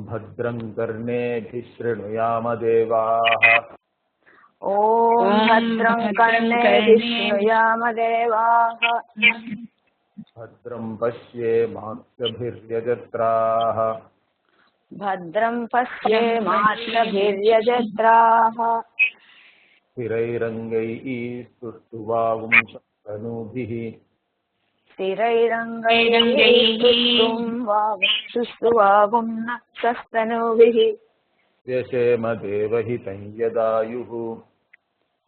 भद्रं कर्णेभिः शृणुयाम देवाः ॐ भद्रं कर्णेभिः शृणुयाम देवाः भद्रं पश्येमाक्षभिर्यजत्राः भद्रं पश्येमाक्षभिर्यजत्राः स्थिरैरङ्गैः स्तुष्टुवागुंसस्तनूभिः स्थिरैरङ्गैः सुष्ठुवागुंसस्तनूभिः व्यशेम देवहितं यदायुः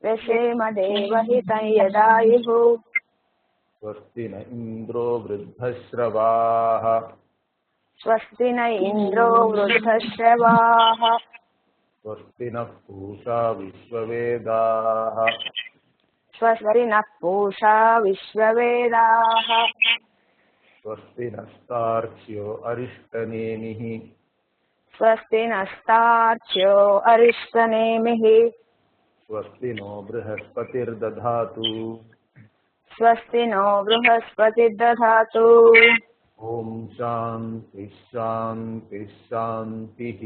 व्यशेम देवहितं यदायुः स्वस्ति न इन्द्रो वृद्धश्रवाः स्वस्ति न इन्द्रो वृद्धश्रवाः स्वस्ति नः पूषा विश्ववेदाः स्वस्ति नः पूषा विश्ववेदाः स्वस्ति नस्तार्क्ष्यो अरिष्टनेमिः स्वस्ति नस्तार्क्ष्यो अरिष्टनेमिः स्वस्ति नो बृहस्पतिर्दधातु स्वस्ति नो बृहस्पतिर्दधातु ॐ शान्ति शान्ति शान्तिः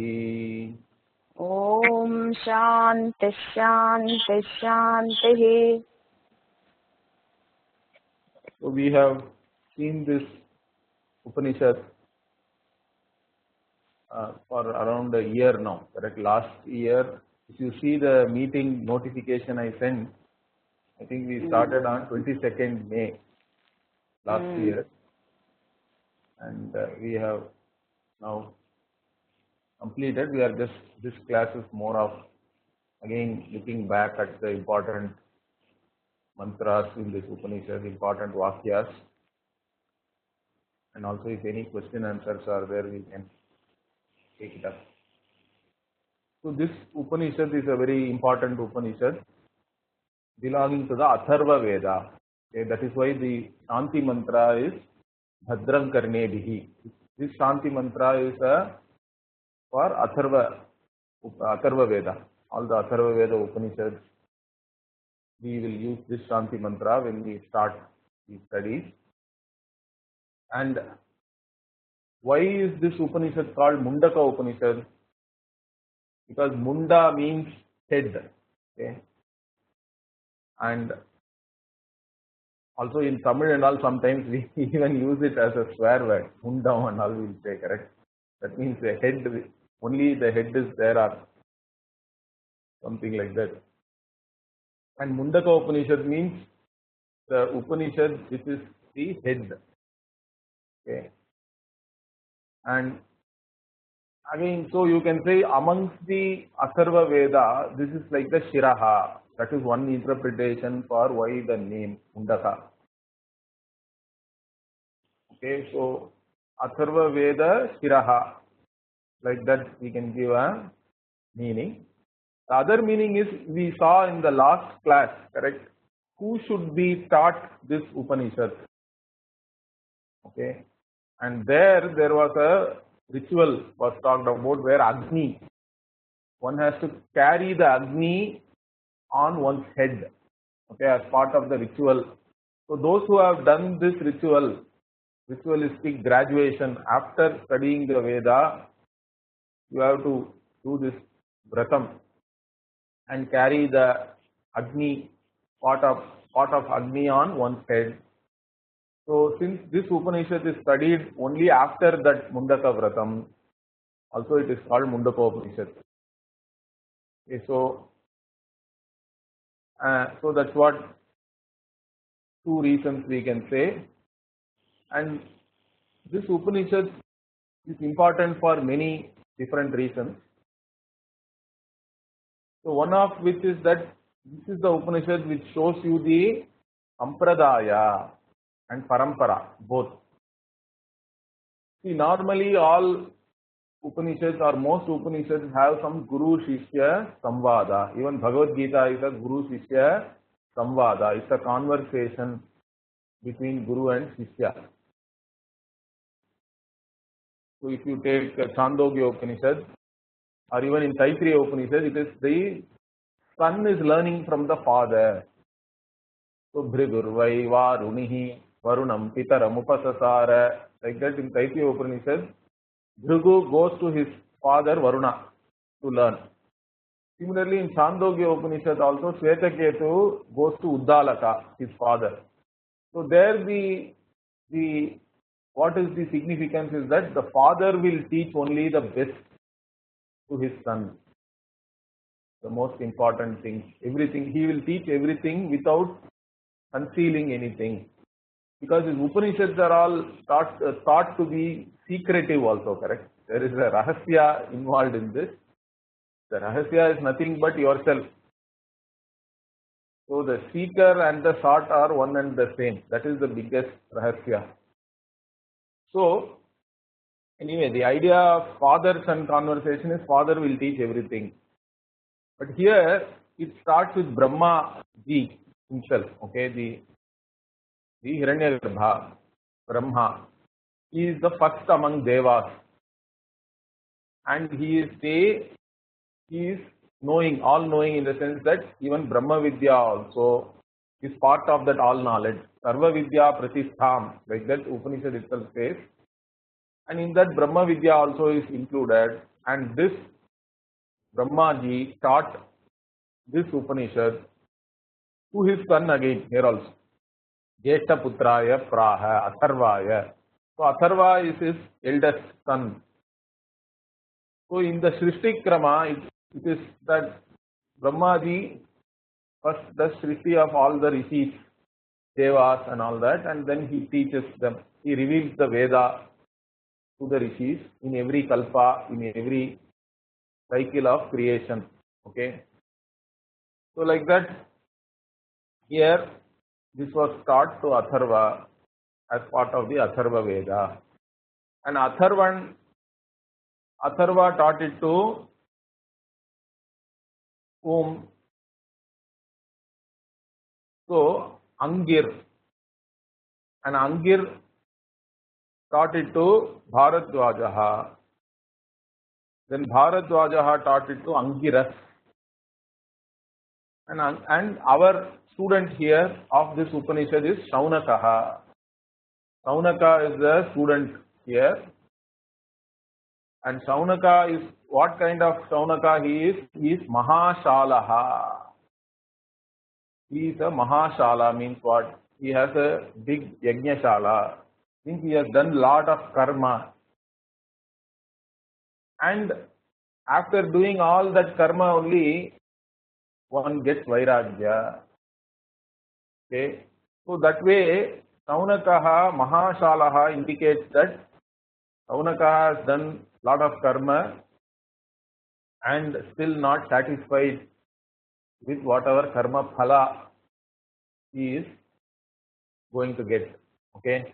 ॐ शान्ति शान्ति शान्तिः. So we have seen this Upanishad for around a year now. Correct? Last year, if you see the meeting notification I sent, I think we started on 22nd May last year, and we have now completed. We are just, this class is more of again looking back at the important mantras in this Upanishad, important vakyas, and also if any question answers are there, we can take it up. So this Upanishad is a very important Upanishad belonging to the Atharva Veda. Okay, that is why the Shanti mantra is Bhadram Karnebhihi. This Shanti mantra is for Atharva Veda. All the Atharva Veda Upanishads, we will use this Shanti mantra when we start the studies. And why is this Upanishad called Mundaka-Upanishad? Because Munda means head. Okay? And also in Tamil and all, sometimes we even use it as a swear word. Mundam and all we will say, correct? That means the head, only the head is there or something like that. And Mundaka-Upanishad means the Upanishad which is the head. Okay. And again, so you can say amongst the Atharva Veda, this is like the Shiraha. That is one interpretation for why the name Mundaka. Okay, so Atharva Veda Shiraha. Like that we can give a meaning. The other meaning is we saw in the last class, correct? Who should be taught this Upanishad? Okay. And there was a ritual was talked about where Agni, one has to carry the Agni on one's head, okay, as part of the ritual. So those who have done this ritualistic graduation after studying the Veda, you have to do this vratam and carry the Agni, pot of Agni on one's head. So since this Upanishad is studied only after that Mundaka Vratam, also it is called Mundakopanishad. Okay, so that's what two reasons we can say. And this Upanishad is important for many different reasons. So one of which is that this is the Upanishad which shows you the Sampradaya and Parampara, both. See, normally all Upanishads or most Upanishads have some Guru Shishya Samvada. Even Bhagavad Gita is a Guru Shishya Samvada. It's a conversation between Guru and Shishya. So if you take Chandogya Upanishad or even in Taittiriya Upanishad, it is the son is learning from the father. So Bhrigurvai Varunihi Varunam Pitaram Upasasara. Like that in Taittiriya Upanishad, Bhrigu goes to his father Varuna to learn. Similarly, in Chandogya Upanishad also, Shvetaketu goes to Uddalaka, his father. So there the what is the significance is that the father will teach only the best to his son. The most important thing, everything, he will teach everything without concealing anything. Because his Upanishads are all thought to be secretive also, correct? There is a rahasya involved in this. The rahasya is nothing but yourself. So the seeker and the sought are one and the same. That is the biggest rahasya. So, anyway, the idea of father-son conversation is father will teach everything. But here, it starts with Brahma ji himself, okay, the Hiranyagarbha, Brahma. He is the first among Devas. And he is knowing, all-knowing in the sense that even Brahma Vidya also is part of that all-knowledge. Sarva Vidya Pratistham, like that Upanishad itself says. And in that Brahma Vidya also is included. And this Brahmaji taught this Upanishad to his son again, here also. Jeshta Putraya Praha Atharvaya. So Atharva is his eldest son. So in the Srishti Krama, it is that Brahmaji first does Srishti of all the rishis, Devas and all that, and then he teaches them. He reveals the Veda to the rishis in every kalpa, in every cycle of creation. Okay. So like that, here this was taught to Atharva as part of the Atharva Veda. And Atharva taught it to whom? So Angir. And Angir taught it to Bharadwajaha. Then Bharadwajaha taught it to Angiras. And our student here of this Upanishad is Saunaka. Saunaka is the student here. And Saunaka is, what kind of Saunaka he is? He is Mahashalaha. He is a Mahashala, means what? He has a big Yajnashala. Means he has done lot of karma. And after doing all that karma only, one gets Vairagya. Okay. So that way, Saunakaha, Mahashalaha indicates that Saunaka has done lot of karma and still not satisfied with whatever karma phala he is going to get. Okay.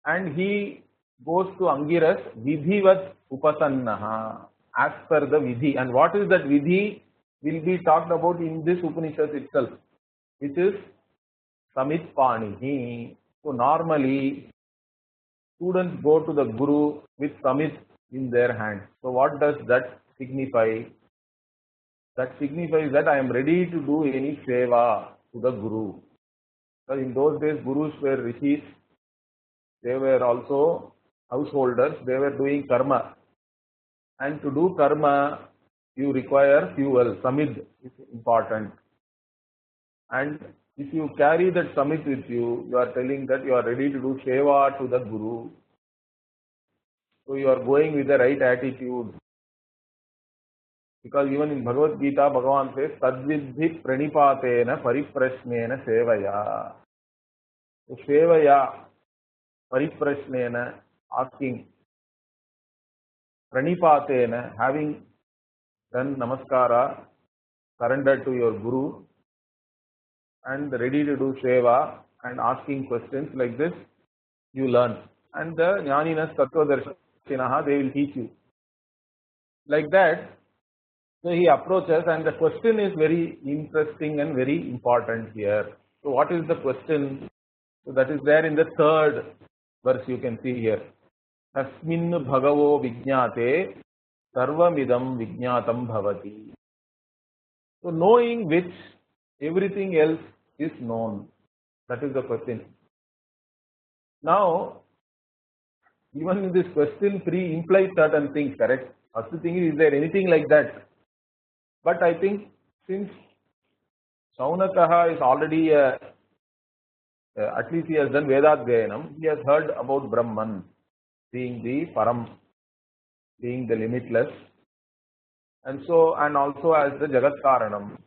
And he goes to Angiras Vidhivat Upasannaha, as per the Vidhi. And what is that Vidhi will be talked about in this Upanishad itself, which is Samitpanihi. So normally students go to the Guru with Samit in their hand. So what does that signify? That signifies that I am ready to do any seva to the Guru. So in those days, Gurus were rishis, they were also householders, they were doing karma. And to do karma, you require fuel. Samid is important. And if you carry that samid with you, you are telling that you are ready to do seva to the Guru. So you are going with the right attitude. Because even in Bhagavad Gita, Bhagavan says, Tadvidhi pranipatena pariprashnena sevaya. So sevaya, pariprashnena, asking, pranipatena, having done namaskara, surrendered to your Guru, and ready to do seva and asking questions like this, you learn. And the Jnaninas Tattvadarshinaha, they will teach you. Like that, so he approaches, and the question is very interesting and very important here. So what is the question? So that is there in the third verse, you can see here. Tasmin bhagavo vijñāte sarvamidam vijñātam bhavati. So knowing which everything else is known. That is the question. Now, even this question 3 implies certain things, correct? First thing is there anything like that? But I think since Saunaka is already at least he has done Vedadgayanam, he has heard about Brahman being the Param, being the limitless, and also as the Jagat Karanam.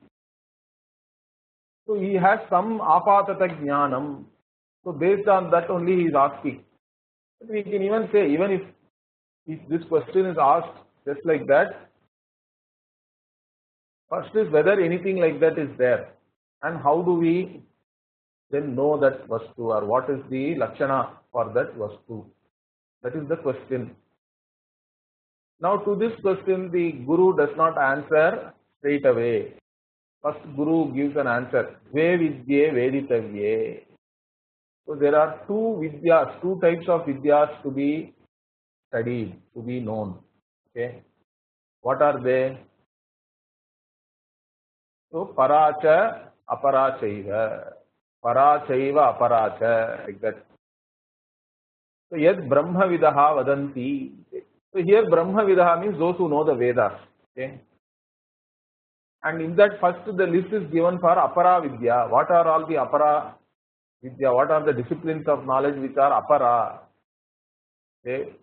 So he has some apatata jnanam. So based on that only he is asking. But we can even say, even if this question is asked just like that, first is whether anything like that is there, and how do we then know that vastu, or what is the lakshana for that vastu? That is the question. Now to this question the Guru does not answer straight away. First Guru gives an answer. Dve vidye veditavye. So there are two vidyas, two types of vidyas to be studied, to be known. Okay. What are they? So paracha, aparachaiva. Parachaiva, aparacha, like that. So yet Brahma vidaha vadanti. So here Brahma vidaha means those who know the Vedas. Okay. And in that first the list is given for apara vidya. What are all the apara vidya? What are the disciplines of knowledge which are apara? Okay.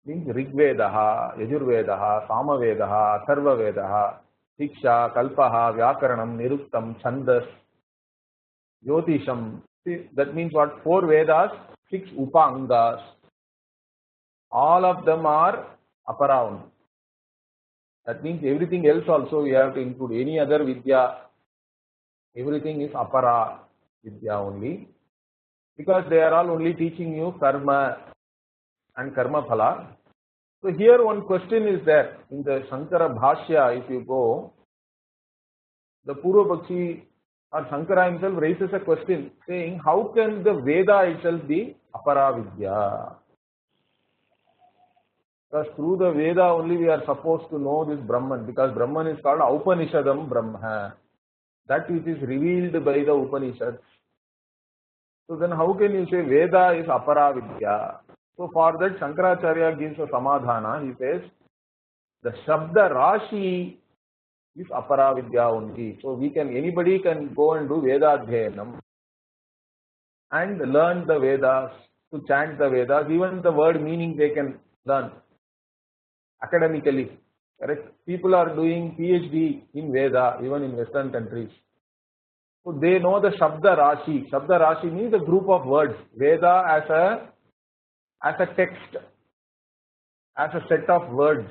Means Rigvedaha, Yajurvedaha, Samavedaha, Atharvavedaha, Shiksha, Kalpaha, Vyakaranam, Niruktam, Chandas, Jyotisham. See, that means what? 4 Vedas, 6 Upangas. All of them are apara. That means everything else also we have to include. Any other vidya, everything is apara vidya only. Because they are all only teaching you karma and karma phala. So here one question is there. In the Shankara Bhashya, if you go, the Purva Pakshi or Shankara himself raises a question saying, how can the Veda itself be apara vidya? Because through the Veda only we are supposed to know this Brahman, because Brahman is called Upanishadam Brahma, that which is revealed by the Upanishads. So then how can you say Veda is apara vidya? So for that Shankaracharya gives a samadhana. He says the Shabda Rashi is apara vidya only. So anybody can go and do Veda Adhyanam and learn the Vedas, to chant the Vedas. Even the word meaning they can learn academically. Correct? People are doing PhD in Veda, even in Western countries. So they know the Shabda Rashi. Shabda Rashi means a group of words. Veda as a text, as a set of words,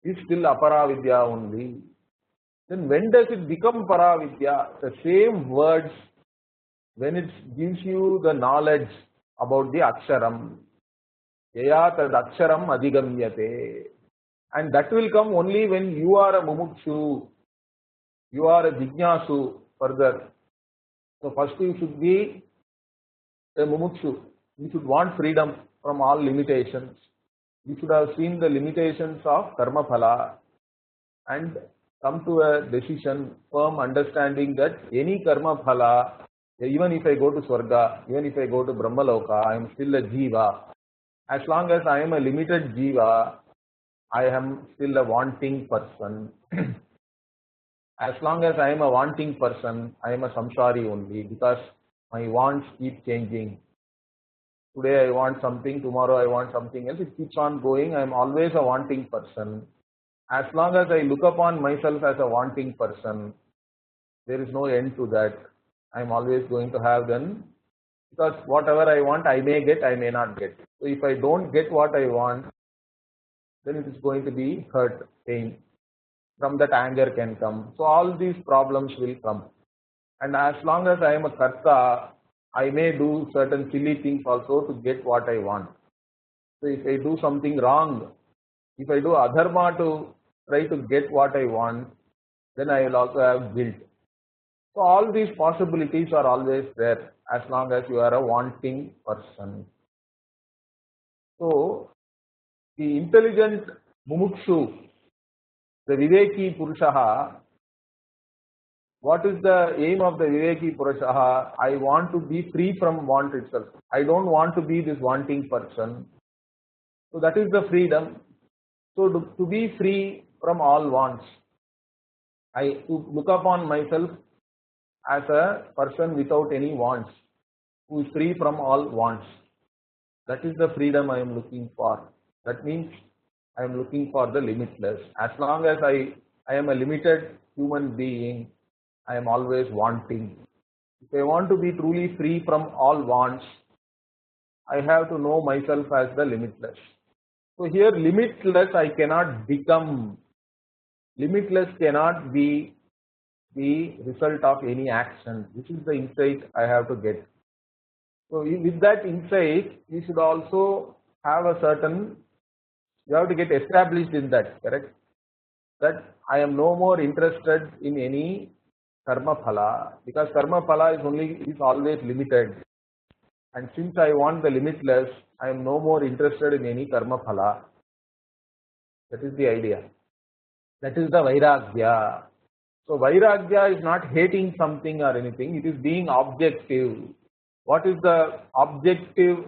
is still apara vidya only. Then when does it become para vidya? The same words, when it gives you the knowledge about the aksharam. Yaya tad aksharam adhigamyate. And that will come only when you are a mumukshu, you are a jignasu further. So first you should be a mumukshu. You should want freedom from all limitations. You should have seen the limitations of karma phala and come to a decision, firm understanding that any karma phala, even if I go to Swarga, even if I go to Brahmaloka, I am still a jiva. As long as I am a limited jiva, I am still a wanting person. As long as I am a wanting person, I am a samsari only, because my wants keep changing. Today I want something, tomorrow I want something else. It keeps on going. I am always a wanting person. As long as I look upon myself as a wanting person, there is no end to that. I am always going to have then, because whatever I want, I may get, I may not get. So if I don't get what I want, then it is going to be hurt, pain. From that anger can come. So all these problems will come. And as long as I am a karta, I may do certain silly things also to get what I want. So if I do something wrong, if I do adharma to try to get what I want, then I will also have guilt. So all these possibilities are always there as long as you are a wanting person. So the intelligent mumukshu, the Viveki Purushaha, what is the aim of the Viveki Purushaha? I want to be free from want itself. I don't want to be this wanting person. So that is the freedom. So to be free from all wants, to look upon myself as a person without any wants, who is free from all wants. That is the freedom I am looking for. That means I am looking for the limitless. As long as I am a limited human being, I am always wanting. If I want to be truly free from all wants, I have to know myself as the limitless. So here limitless I cannot become. Limitless cannot be the result of any action. This is the insight I have to get. So with that insight, you should also have a certain, you have to get established in that, correct? That I am no more interested in any karma phala, because karma phala is always limited. And since I want the limitless, I am no more interested in any karma phala. That is the idea. That is the vairagya. So vairagya is not hating something or anything, it is being objective. What is the objective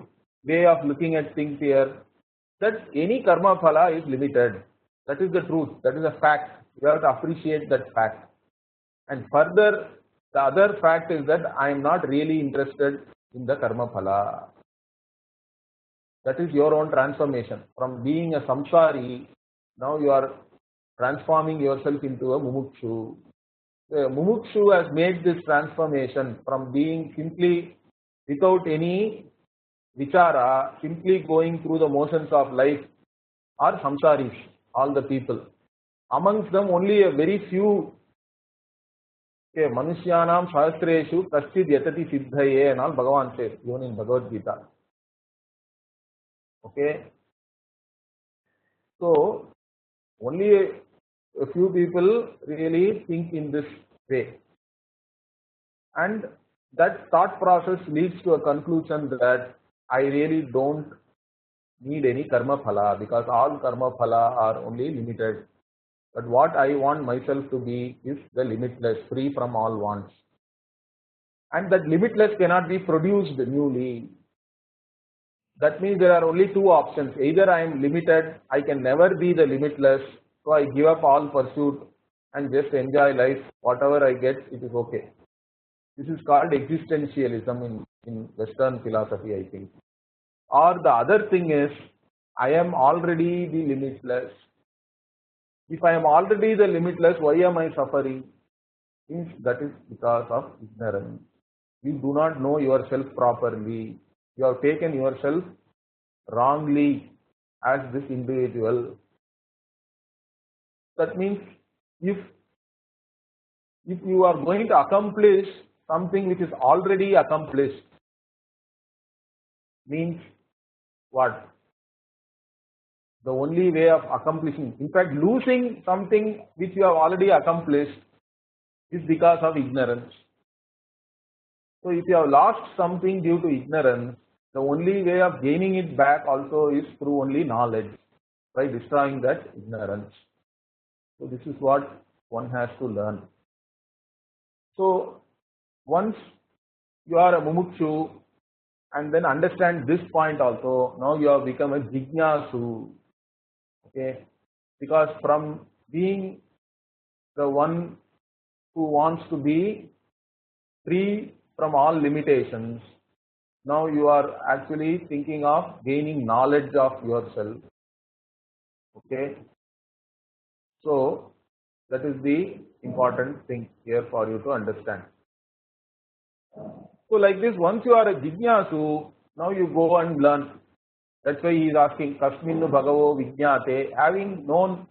way of looking at things here? That any karma phala is limited. That is the truth, that is a fact. You have to appreciate that fact. And further, the other fact is that I am not really interested in the karma phala. That is your own transformation. From being a samsari, now you are transforming yourself into a mumukshu. The mumukshu has made this transformation from being simply without any vichara, simply going through the motions of life, are samsaris, all the people. Amongst them only a very few, okay, manushyanam sahasreshu kaschid yatati siddhaye and all Bhagavan says, even in Bhagavad Gita. Okay, so only a few people really think in this way, and that thought process leads to a conclusion that I really don't need any karma phala, because all karma phala are only limited. But what I want myself to be is the limitless, free from all wants. And that limitless cannot be produced newly. That means there are only two options. Either I am limited, I can never be the limitless, so I give up all pursuit and just enjoy life. Whatever I get, it is okay. This is called existentialism in Western philosophy, I think. Or the other thing is, I am already the limitless. If I am already the limitless, why am I suffering? Means that is because of ignorance. You do not know yourself properly. You have taken yourself wrongly as this individual. That means if you are going to accomplish something which is already accomplished, means what? The only way of accomplishing, in fact losing something which you have already accomplished, is because of ignorance. So if you have lost something due to ignorance, the only way of gaining it back also is through only knowledge, by destroying that ignorance. So this is what one has to learn. So once you are a mumukshu and then understand this point also, now you have become a jignasu. Okay, because from being the one who wants to be free from all limitations, now you are actually thinking of gaining knowledge of yourself. Okay, so that is the important thing here for you to understand. So like this, once you are a jignasu, now you go and learn. That's why he is asking, Kasminu Bhagavo Vijñate, having known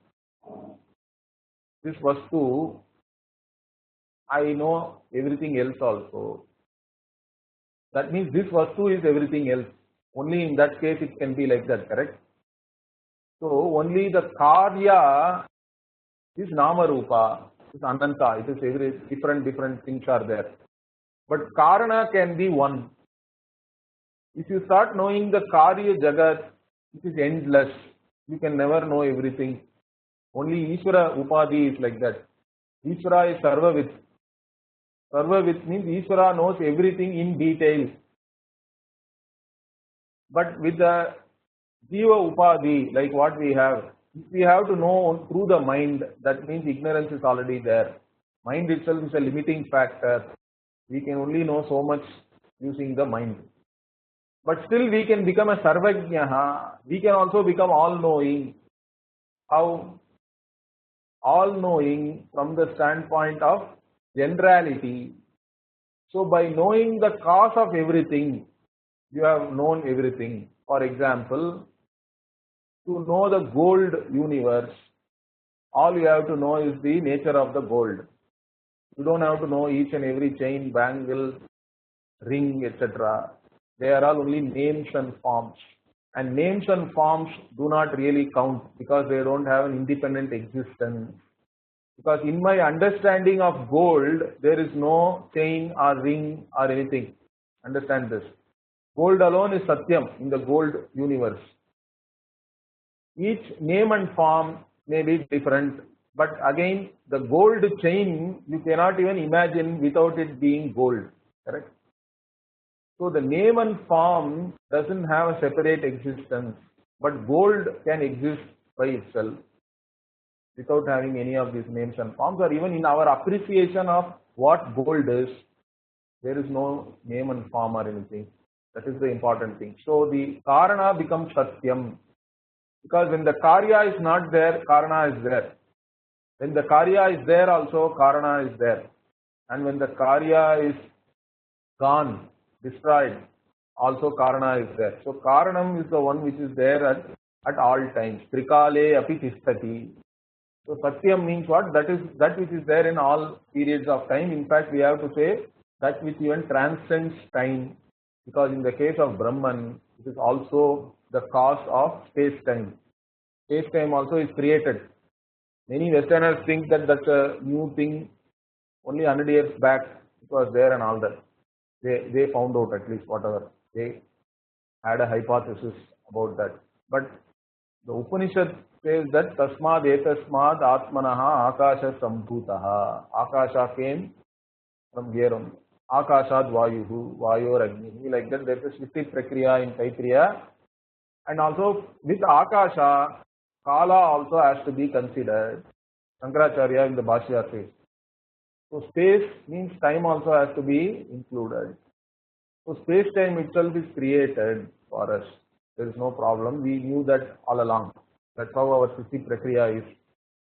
this vastu, I know everything else also. That means this vastu is everything else. Only in that case it can be like that, correct? So only the karya is nama rupa, is ananta, it is every different things are there. But karana can be one. If you start knowing the karya jagat, it is endless. You can never know everything. Only Isvara Upadhi is like that. Isvara is Sarvavit. Sarvavit means Isvara knows everything in detail. But with the Jiva Upadhi, like what we have. If we have to know through the mind, that means ignorance is already there. Mind itself is a limiting factor. We can only know so much using the mind. But still we can become a Sarvajnaha. We can also become all-knowing. How? All-knowing from the standpoint of generality. So by knowing the cause of everything, you have known everything. For example, to know the gold universe, all you have to know is the nature of the gold. You don't have to know each and every chain, bangle, ring, etc. They are all only names and forms. And names and forms do not really count because they don't have an independent existence. Because in my understanding of gold, there is no chain or ring or anything. Understand this. Gold alone is Satyam in the gold universe. Each name and form may be different, but again, the gold chain you cannot even imagine without it being gold. Correct? So the name and form doesn't have a separate existence, but gold can exist by itself without having any of these names and forms, or even in our appreciation of what gold is, there is no name and form or anything. That is the important thing. So the Karana becomes Satyam, because when the Karya is not there, Karana is there. When the Karya is there also, Karana is there. And when the Karya is gone, destroyed, also Karana is there. So Karanam is the one which is there at all times. Trikale api tisthati. So Satyam means what? That is that which is there in all periods of time. In fact, we have to say that which even transcends time, because in the case of Brahman, it is also the cause of space-time. Space-time also is created. Many Westerners think that that's a new thing. Only 100 years back it was there and all that. They found out at least whatever. They had a hypothesis about that. But the Upanishad says that Tasmad etasmad atmanaha akasha sambhutaha. Akasha came from here on. Akashad vayuhu, vayor agnihi. Like that, there is a Shruti Prakriya in Taittiriya. And also with Akasha, Kala also has to be considered. Shankaracharya in the Bhashya says. So space means time also has to be included. So space-time itself is created for us. There is no problem. We knew that all along. That's how our Shruti Prakriya is.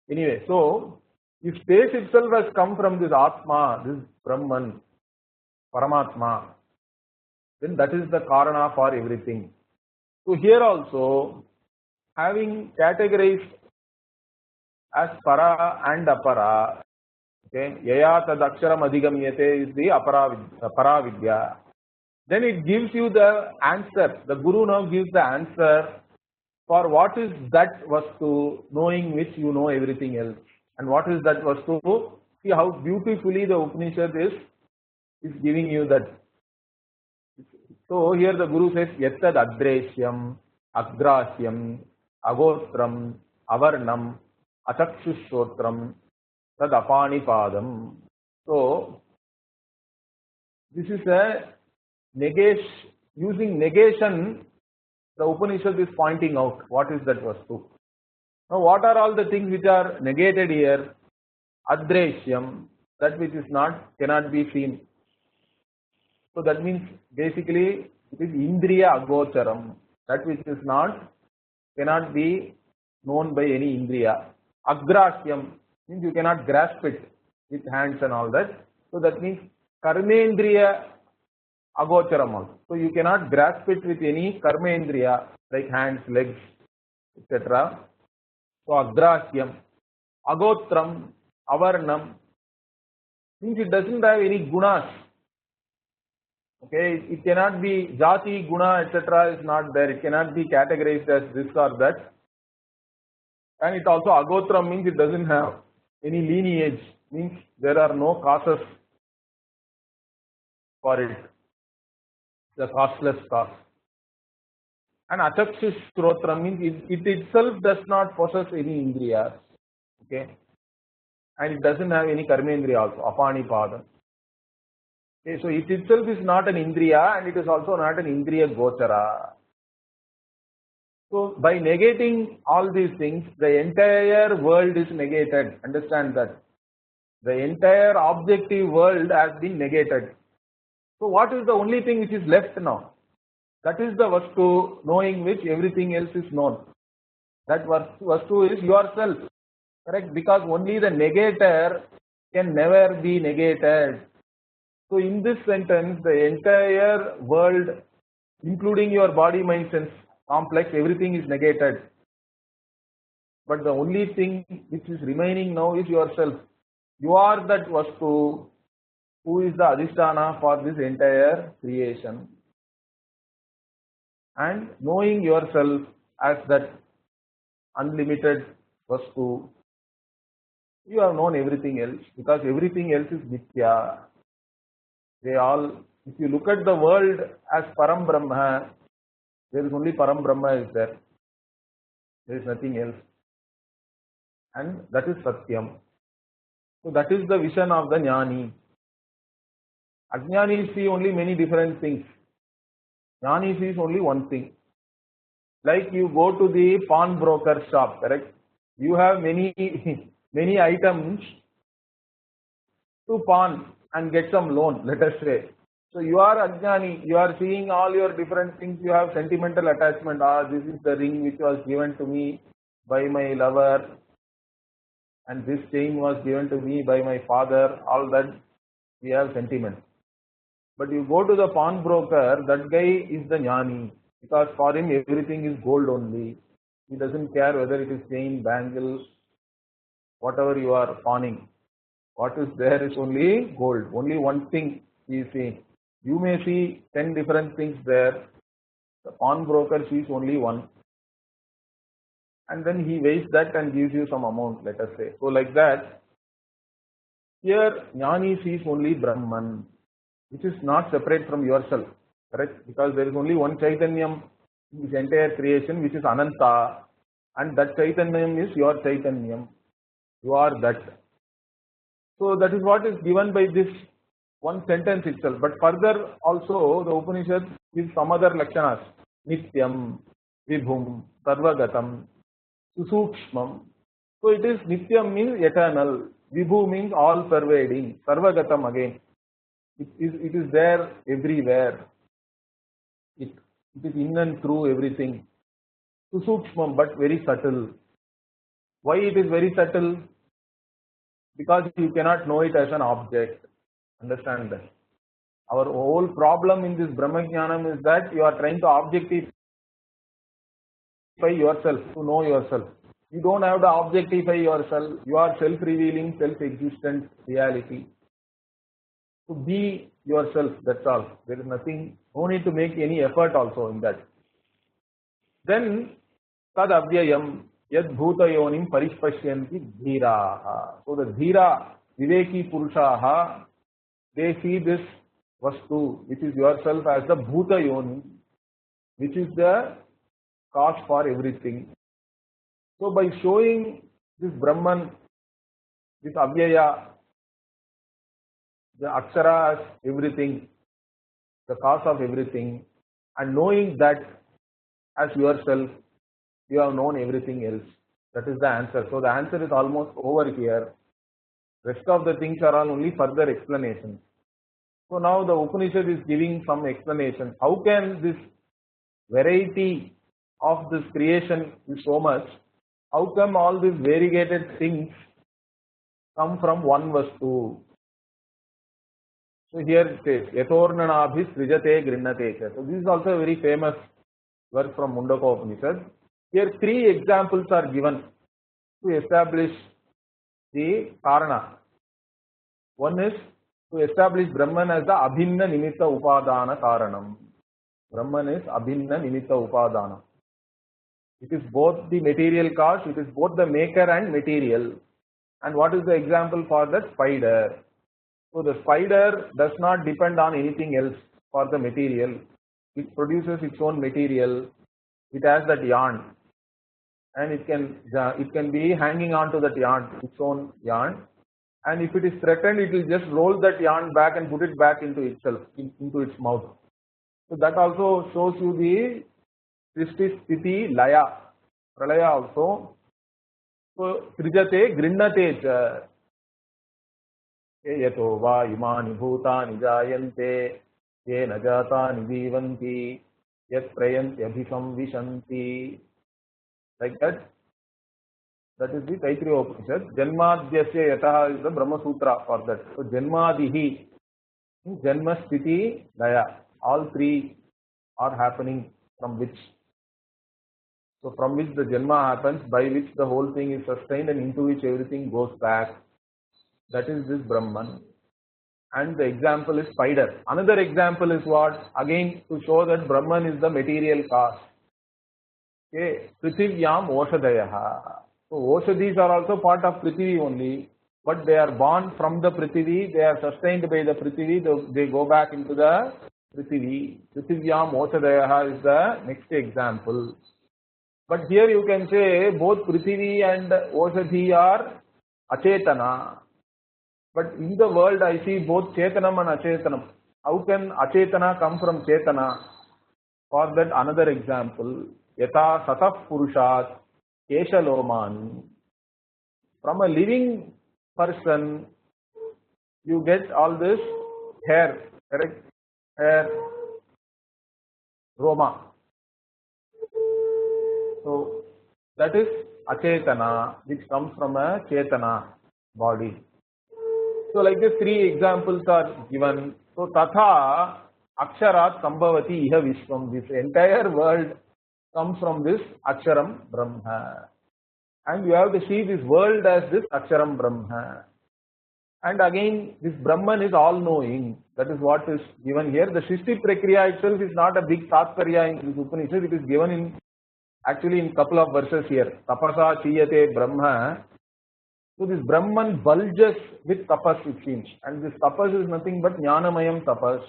Anyway, so if space itself has come from this Atma, this Brahman, Paramatma, then that is the Karana for everything. So here also, having categorized as Para and Apara, okay, Yaya tad aksharam adhigamyate is the Para Vidya. Then it gives you the answer. The Guru now gives the answer for what is that Vastu, knowing which you know everything else. And what is that Vastu? See how beautifully the Upanishad is giving you that. So here the Guru says, Yattad Adreshyam, Agrahyam, Agotram, Avarnam, Achakshushotram, Tad Apanipadam. So this is a negation. Using negation, the Upanishad is pointing out what is that Vastu. Now what are all the things which are negated here? Adreshyam, that which is not, cannot be seen. So that means basically it is Indriya Agocharam, that which is not, cannot be known by any Indriya. Agrahyam means you cannot grasp it with hands and all that. So that means Karmendriya Agocharam also. So you cannot grasp it with any Karmendriya like hands, legs, etc. So Agrahyam. Agotram, Avarnam means it doesn't have any gunas. Okay, it cannot be jati, guna, etc. is not there. It cannot be categorized as this or that. And it also agotram means it doesn't have any lineage. Means there are no causes for it. The causeless cause. And achakshish srotra means it itself does not possess any indriyas. Okay, and it doesn't have any karmendriya also. Apanipada. Okay, so it itself is not an indriya and it is also not an indriya gochara. So by negating all these things, the entire world is negated. Understand that. The entire objective world has been negated. So what is the only thing which is left now? That is the Vastu, knowing which everything else is known. That Vastu is yourself. Correct? Because only the negator can never be negated. So in this sentence, the entire world, including your body, mind, sense complex, everything is negated. But the only thing which is remaining now is yourself. You are that Vastu who is the Adhisthana for this entire creation. And knowing yourself as that unlimited Vastu, you have known everything else, because everything else is Vidya. They all, if you look at the world as Param Brahma, there is only Param Brahma is there. There is nothing else. And that is Satyam. So that is the vision of the Jnani. Ajnani see only many different things. Jnani sees only one thing. Like you go to the pawnbroker shop, correct? You have many many items to pawn and get some loan, let us say. So you are Ajnani, you are seeing all your different things, you have sentimental attachment. This is the ring which was given to me by my lover, and this chain was given to me by my father, all that we have sentiment. But you go to the pawnbroker, that guy is the Jnani, because for him everything is gold only. He doesn't care whether it is chain, bangle, whatever you are pawning. What is there is only gold. Only one thing he is seeing. You may see 10 different things there. The pawnbroker sees only one. And then he weighs that and gives you some amount, let us say. So like that, here Jnani sees only Brahman, which is not separate from yourself, correct? Because there is only one Chaitanyam in this entire creation, which is Ananta, and that Chaitanyam is your Chaitanyam. You are that. So that is what is given by this one sentence itself. But further also the Upanishad gives some other lakshanas. Nityam, Vibhum, Sarvagatam, Susukshmam. So it is Nityam means eternal. Vibhu means all pervading. Sarvagatam again. It is there everywhere. It is in and through everything. Susukshmam, but very subtle. Why it is very subtle? Because you cannot know it as an object. Understand that. Our whole problem in this Brahmajnanam is that you are trying to objectify yourself, to know yourself. You don't have to objectify yourself. You are self-revealing, self-existent reality. To be yourself, that's all. There is nothing, no need to make any effort also in that. Then, tad avyayam yad bhutayonim parishpashyanti dhiraha. So the dhira, viveki purushaha, they see this vastu, which is yourself, as the bhutayoni, which is the cause for everything. So by showing this Brahman, this avyaya, the akshara as everything, the cause of everything, and knowing that as yourself, you have known everything else. That is the answer. So the answer is almost over here. Rest of the things are all only further explanations. So now the Upanishad is giving some explanation. How can this variety of this creation is so much? How come all these variegated things come from one vastu? So here it says, Yatornanabhis Srijate Grinnate. So this is also a very famous verse from Mundaka-Upanishad. Here 3 examples are given to establish the Karana. One is to establish Brahman as the Abhinna Nimitta Upadana Karanam. Brahman is Abhinna Nimitta Upadana. It is both the material cause, it is both the maker and material. And what is the example for the spider? So the spider does not depend on anything else for the material. It produces its own material. It has that yarn, and it can be hanging on to that yarn, its own yarn. And if it is threatened, it will just roll that yarn back and put it back into itself, into its mouth. So that also shows you the Srishti, Sthiti, Laya. Pralaya also. So, Srijate, Grinnate cha. Yato va imani bhutani jayante. Ye na jatani jivanti. Yat prayanti abhisamvishanti. Like that. That is the Taittiriya Upanishad. Janmadhyasya yataha is the Brahma Sutra for that. So Janmadihi, Janma, Sthiti, Laya. All three are happening from which. So from which the Janma happens, by which the whole thing is sustained and into which everything goes back. That is this Brahman. And the example is spider. Another example is what? Again to show that Brahman is the material cause. Okay. Prithvivyam Oshadayaha. So Oshadis are also part of Prithvi only, but they are born from the Prithvi, they are sustained by the Prithvi, they go back into the Prithvi. Prithvivyam Oshadayaha is the next example. But here you can say both Prithvi and Oshadhi are Achetana. But in the world I see both Chetanam and Achetanam. How can Achetana come from Chetana? For that another example, Yata Sataf Purushat Keshalomani. From a living person, you get all this hair, correct? Hair, Roma. So that is Achetana, which comes from a Chetana body. So like this, three examples are given. So Tatha Aksharat Sambhavati Iha Vishwam. This entire world comes from this Aksharam Brahma. And you have to see this world as this Aksharam Brahma. And again, this Brahman is all-knowing. That is what is given here. The Srishti Prakriya itself is not a big Tatparya in this Upanishad. It is given in actually in couple of verses here. Tapasa Chiyate Brahma. So this Brahman bulges with tapas, it seems. And this tapas is nothing but Jnanamayam tapas.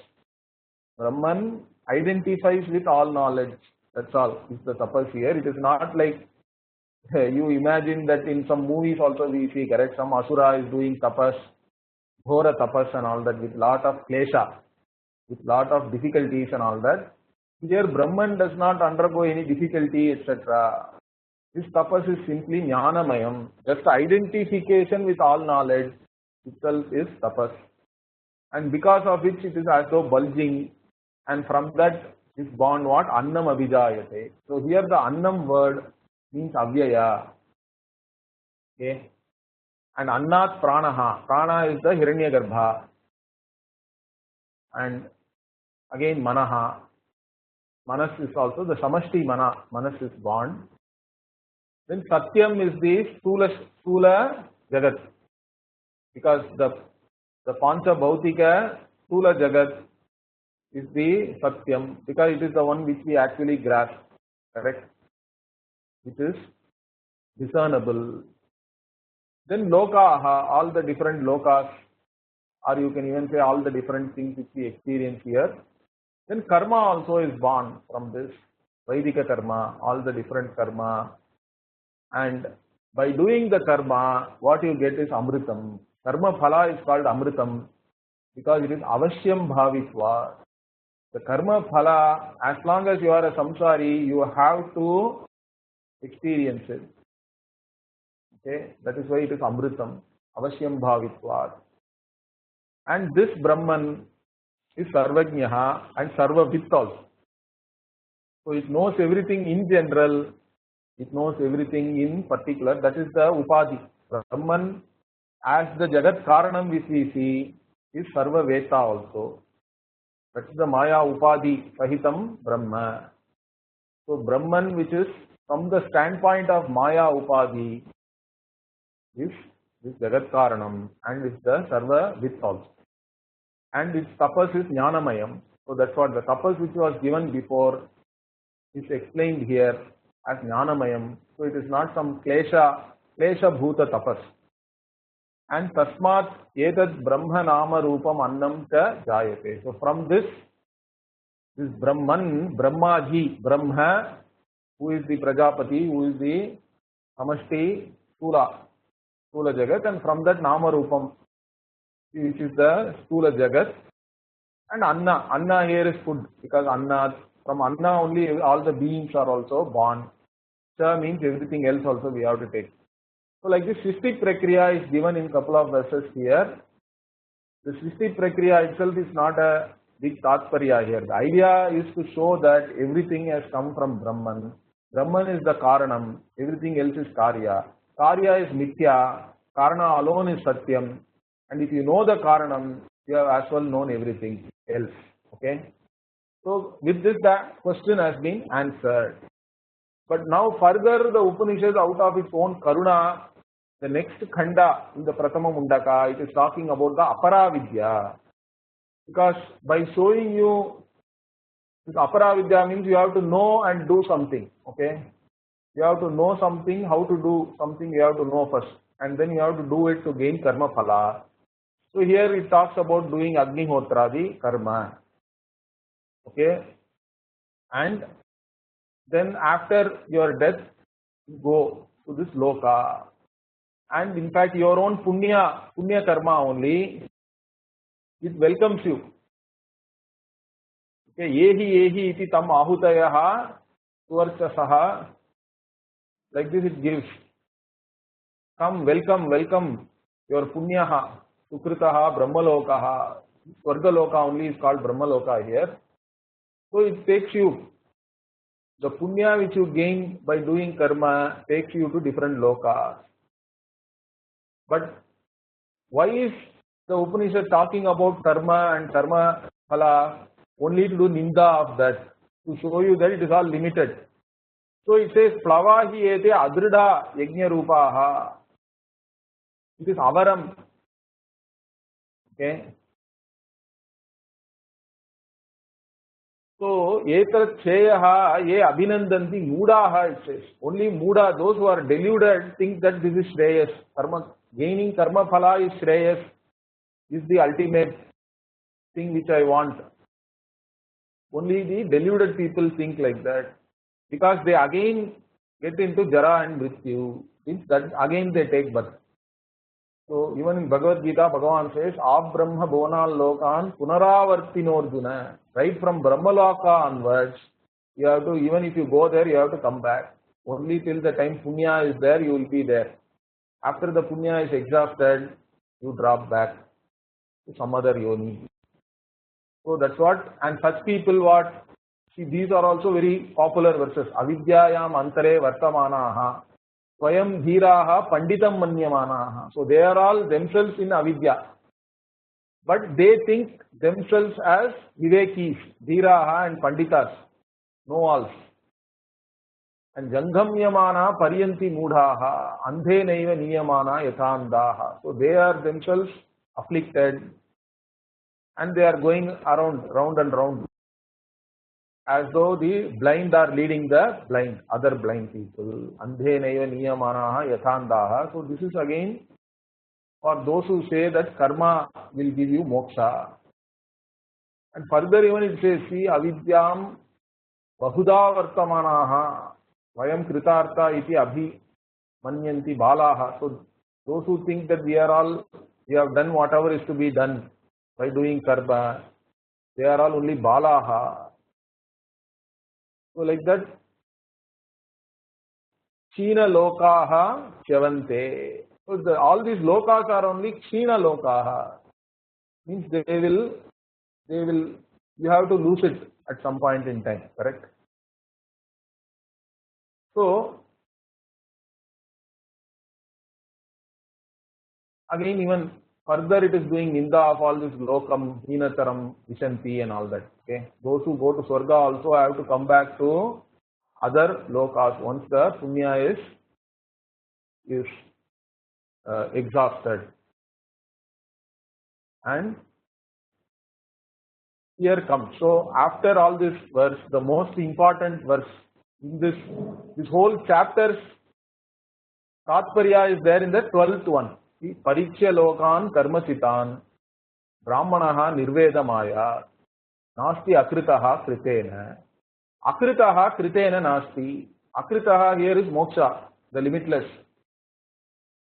Brahman identifies with all knowledge. That's all. It's the tapas here. It is not like you imagine that in some movies also we see, correct? Some Asura is doing tapas, Ghora tapas and all that with lot of klesha, with lot of difficulties and all that. Here Brahman does not undergo any difficulty, etc. This tapas is simply Jnanamayam. Just identification with all knowledge itself is tapas. And because of which it is as though bulging, and from that is born what? Annam Abhijayate. So here the Annam word means Avyaya. Okay. And Annat Pranaha. Prana is the Hiranyagarbha. And again Manaha. Manas is also the Samashti Mana. Manas is born. Then Satyam is the Stula Jagat. Because the Pancha Bhautika Stula Jagat is the Satyam. Because it is the one which we actually grasp. Correct? Which is discernible. Then Lokaha, all the different Lokas, or you can even say all the different things which we experience here. Then Karma also is born from this. Vaidika Karma, all the different Karma. And by doing the Karma, what you get is Amritam. Karma Phala is called Amritam because it is Avashyam Bhavitva. The Karma Phala, as long as you are a samsari, you have to experience it. Okay, that is why it is Amritam, Avashyam Bhavitva. And this Brahman is Sarvajnaha and Sarvavit also. So it knows everything in general, it knows everything in particular. That is the Upadhi. Brahman, as the Jagat Karanam which we see, is Sarvaveta also. That is the Maya Upadhi Sahitam Brahma. So Brahman, which is from the standpoint of Maya Upadhi, is this Jagat Karanam and is the Sarvavit also. And its tapas is Jnanamayam. So that's what the tapas which was given before is explained here as Jnanamayam. So it is not some Klesha Bhuta tapas. And Tasmat Etad Brahma Nama Rupam Annam Cha Jayate. So from this Brahman, Brahmaji, Brahma, who is the Prajapati, who is the Samashti Stula Jagat, and from that Nama Rupam, which is the Stula Jagat, and Anna. Anna here is food, because Anna From Anna only all the beings are also born. Cha means everything else also we have to take. So like this Srishti Prakriya is given in couple of verses here. The Srishti Prakriya itself is not a big Tatparya here. The idea is to show that everything has come from Brahman. Brahman is the Karanam. Everything else is Karya. Karya is Mithya. Karana alone is Satyam. And if you know the Karanam, you have as well known everything else. Okay. So with this, the question has been answered. But now further the Upanishad out of its own Karuna, the next Khanda in the Prathama Mundaka, it is talking about the Apara Vidya. Because by showing you this Apara Vidya means you have to know and do something. Okay. You have to know something, how to do something you have to know first. And then you have to do it to gain Karma Phala. So here it talks about doing Agnihotradi Karma. Okay. And then after your death, you go to this Loka. And in fact, your own Punya Karma only, it welcomes you. Okay. Yehi iti tam ahutayaha suvarchasaha. Like this it gives. Come, welcome your Punyaha, Sukritaha, Brahmalokaha. Swargaloka only is called Brahmaloka here. So it takes you, the Punya which you gain by doing karma takes you to different lokas. But why is the Upanishad talking about karma and karma phala only to do ninda of that? To show you that it is all limited. So it says, Plavahi ete adrida yajna rupaha. It is avaram. Okay. So, etat cheyaha ye abhinandanti mudaha, it says. Only muda, those who are deluded, think that this is shreyas. Karma, gaining karma phala is shreyas, is the ultimate thing which I want. Only the deluded people think like that. Because they again get into jara and mrityu. Means that again they take birth. So even in Bhagavad Gita, Bhagavan says, Brahma Bhonal Lokan Punaravartinorjuna. Right from Brahmaloka onwards, you have to, even if you go there, you have to come back. Only till the time Punya is there, you will be there. After the Punya is exhausted, you drop back to some other yoni. So that's what, and such people what? See, these are also very popular verses. Avidyayam antare vartamanaha. Swayam dhiraha panditam manyamanaha. So they are all themselves in avidya. But they think themselves as vivekis, dhiraha and panditas, know-alls. And jangamyamana paryanti mudhaha, andhe naiva niyamana yathandaha. So they are themselves afflicted and they are going around, round and round. As though the blind are leading the blind, other blind people. Andhe naiva niyamanaha yathandaha. So this is again for those who say that karma will give you moksha. And further even it says, see, avidyam bahuda vartamanaha vayam kritartha iti abhi manyanti balaha. So those who think that we have done whatever is to be done by doing karma, they are all only balaha. So like that, Kshina lokaha chavante. So all these lokas are only Kshina lokaha. Means they will, you have to lose it at some point in time, correct? So, again even further it is doing ninda of all this lokam, hinacharam, vishanti and all that. Okay, those who go to Swarga also have to come back to other lokas once the punya is exhausted. And here comes. So after all this verse, the most important verse in this whole chapter's Tatparya is there in the 12th one. Parichya lokan karmasitan brahmanaha nirvedamaya nasti akritaha kritena. Akritaha kritena nasti. Akritaha here is moksha, the limitless.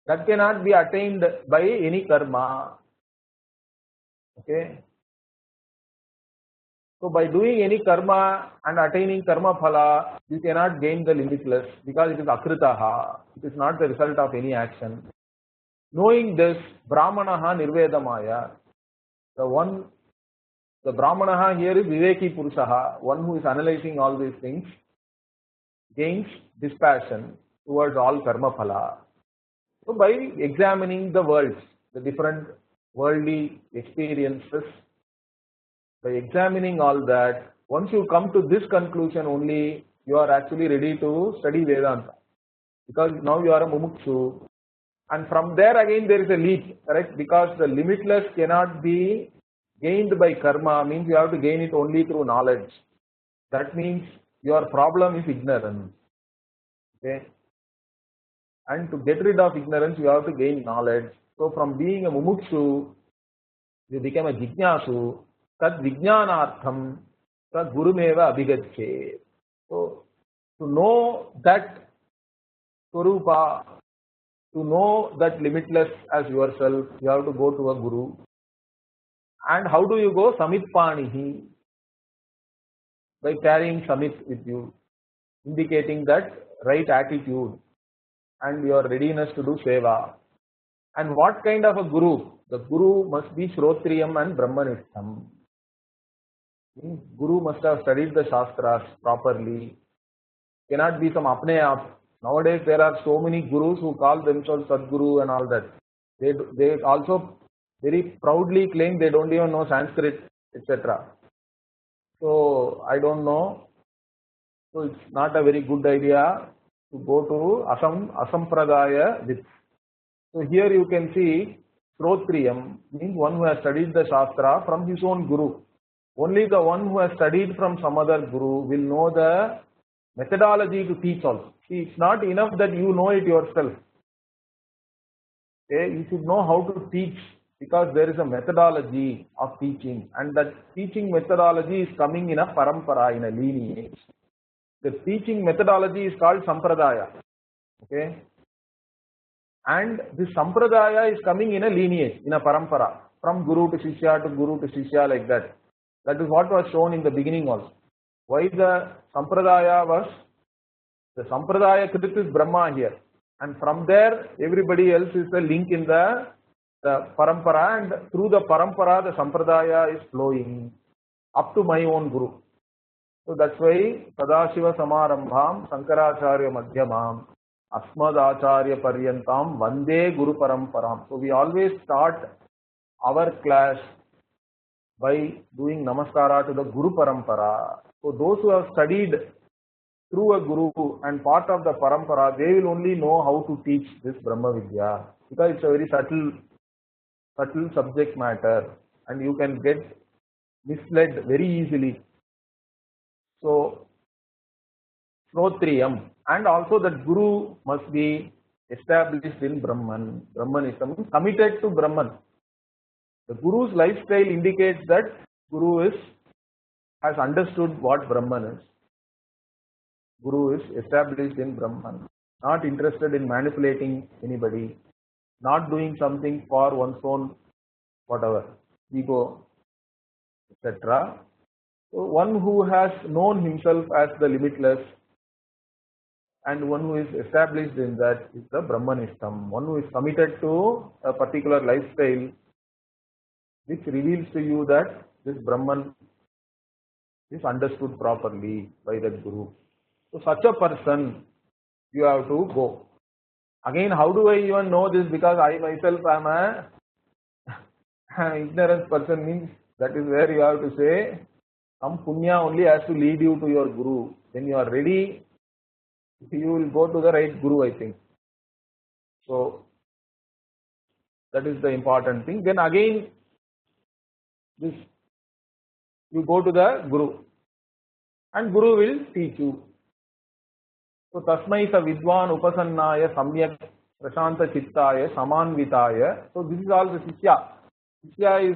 That cannot be attained by any karma. Okay. So by doing any karma and attaining karma phala, you cannot gain the limitless because it is akritaha. It is not the result of any action. Knowing this, brahmanaha nirvedamaya. The brahmanaha here is viveki purushaha, one who is analyzing all these things, gains dispassion towards all karma phala. So by examining the worlds, the different worldly experiences, by examining all that, once you come to this conclusion only, you are actually ready to study Vedanta. Because now you are a mumukshu. And from there again there is a leap, correct? Because the limitless cannot be gained by karma, means you have to gain it only through knowledge. That means your problem is ignorance. Okay? And to get rid of ignorance, you have to gain knowledge. So from being a mumukshu, you become a jignasu. Tad vijnanartham tad gurumeva abhigacche. So to know that Swarupa, to know that limitless as yourself, you have to go to a guru. And how do you go? Samitpanihi. By carrying Samit with you, indicating that right attitude and your readiness to do seva. And what kind of a guru? The guru must be Shrotriyam and Brahmanishtam. Guru must have studied the Shastras properly. Cannot be some apne aap. Nowadays there are so many gurus who call themselves Sadguru and all that. They also very proudly claim they don't even know Sanskrit, etc. So I don't know. So it's not a very good idea to go to Asampradaya with. So here you can see Shrotriyam means one who has studied the Shastra from his own guru. Only the one who has studied from some other guru will know the methodology to teach also. See, it's not enough that you know it yourself. Okay? You should know how to teach because there is a methodology of teaching, and that teaching methodology is coming in a parampara, in a lineage. The teaching methodology is called Sampradaya. Okay? And this Sampradaya is coming in a lineage, in a parampara, from Guru to Shishya to Guru to Shishya, like that. That is what was shown in the beginning also. Why the Sampradaya was, the Sampradaya Krit is Brahma here. And from there, everybody else is the link in the parampara, and through the parampara, the Sampradaya is flowing up to my own Guru. So that's why Sadashiva Samarambham Sankaracharya Madhyamam Asmad Acharya Paryantam Vande Guru Paramparam. So we always start our class by doing Namaskara to the Guru Parampara. So those who have studied through a Guru and part of the Parampara, they will only know how to teach this Brahma Vidya. Because it's a very subtle subject matter and you can get misled very easily. So, Shrotriyam, and also that Guru must be established in Brahman. Brahmanism means committed to Brahman. The Guru's lifestyle indicates that Guru has understood what Brahman is. Guru is established in Brahman, not interested in manipulating anybody, not doing something for one's own whatever, ego, etc. So one who has known himself as the limitless and one who is established in that is the Brahmanishtam, one who is committed to a particular lifestyle which reveals to you that this Brahman is understood properly by the Guru. So such a person you have to go. Again, how do I even know this? Because I myself am an ignorant person, means that is where you have to say some punya only has to lead you to your Guru. When you are ready, you will go to the right Guru, I think. So that is the important thing. Then again, this you go to the Guru and Guru will teach you. So tasmai sa vidwan upasannaya samyak prashanta chittaya samanvitaya. So this is all the Shishya. Shishya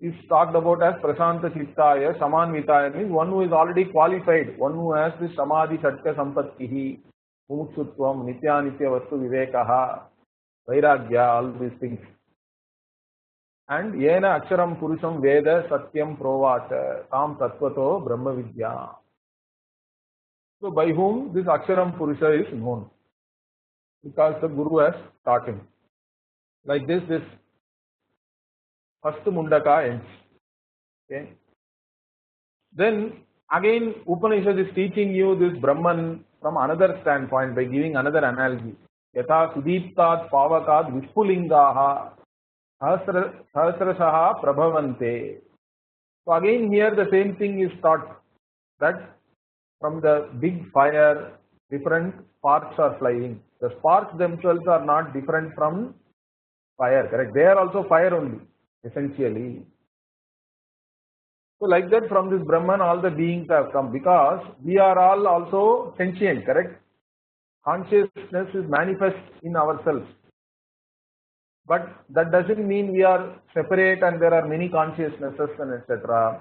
is talked about as prashanta chittaya samanvitaya, means one who is already qualified, one who has this samadhi shatka sampattihi, mumukshutvam, nitya nitya vastu vivekaha, vairagya, all these things. and yena aksharam purusham veda satyam provacha tam tattvato brahma vidya. So by whom this aksharam purusha is known? Because the Guru has taught him. Like this first Mundaka ends. Okay. Then again Upanishad is teaching you this Brahman from another standpoint by giving another analogy. Yatha sudiptat pavakat vispulingaha sahasrasaha prabhavante. So again here the same thing is taught, that from the big fire different sparks are flying. The sparks themselves are not different from fire, correct? They are also fire only, essentially. So like that from this Brahman all the beings have come, because we are all also sentient, correct? Consciousness is manifest in ourselves. But that doesn't mean we are separate and there are many consciousnesses and etc.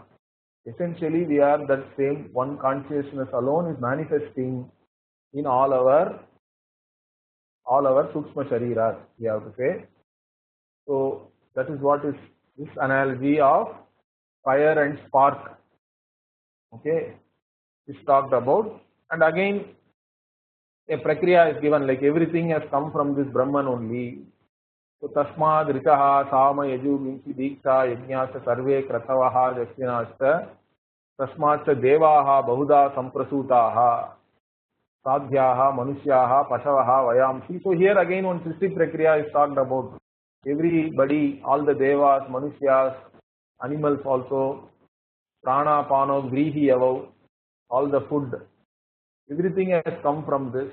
Essentially we are that same one consciousness alone is manifesting in all our Sukshma Shariras, we have to say. So that is what is this analogy of fire and spark, okay, is talked about. And again a prakriya is given, like everything has come from this Brahman only. So tasmad ritaha sama yaju minsi diksha yajnasa sarve kratavaha jasvinashta tasmatcha devaha bahuda samprasutaha sadhyaha manusyaha pashavaha vayamsi. So here again one Srishti prakriya is talked about. Everybody, all the devas, manusyas, animals also, prana, pano, grihi, avav, all the food, everything has come from this.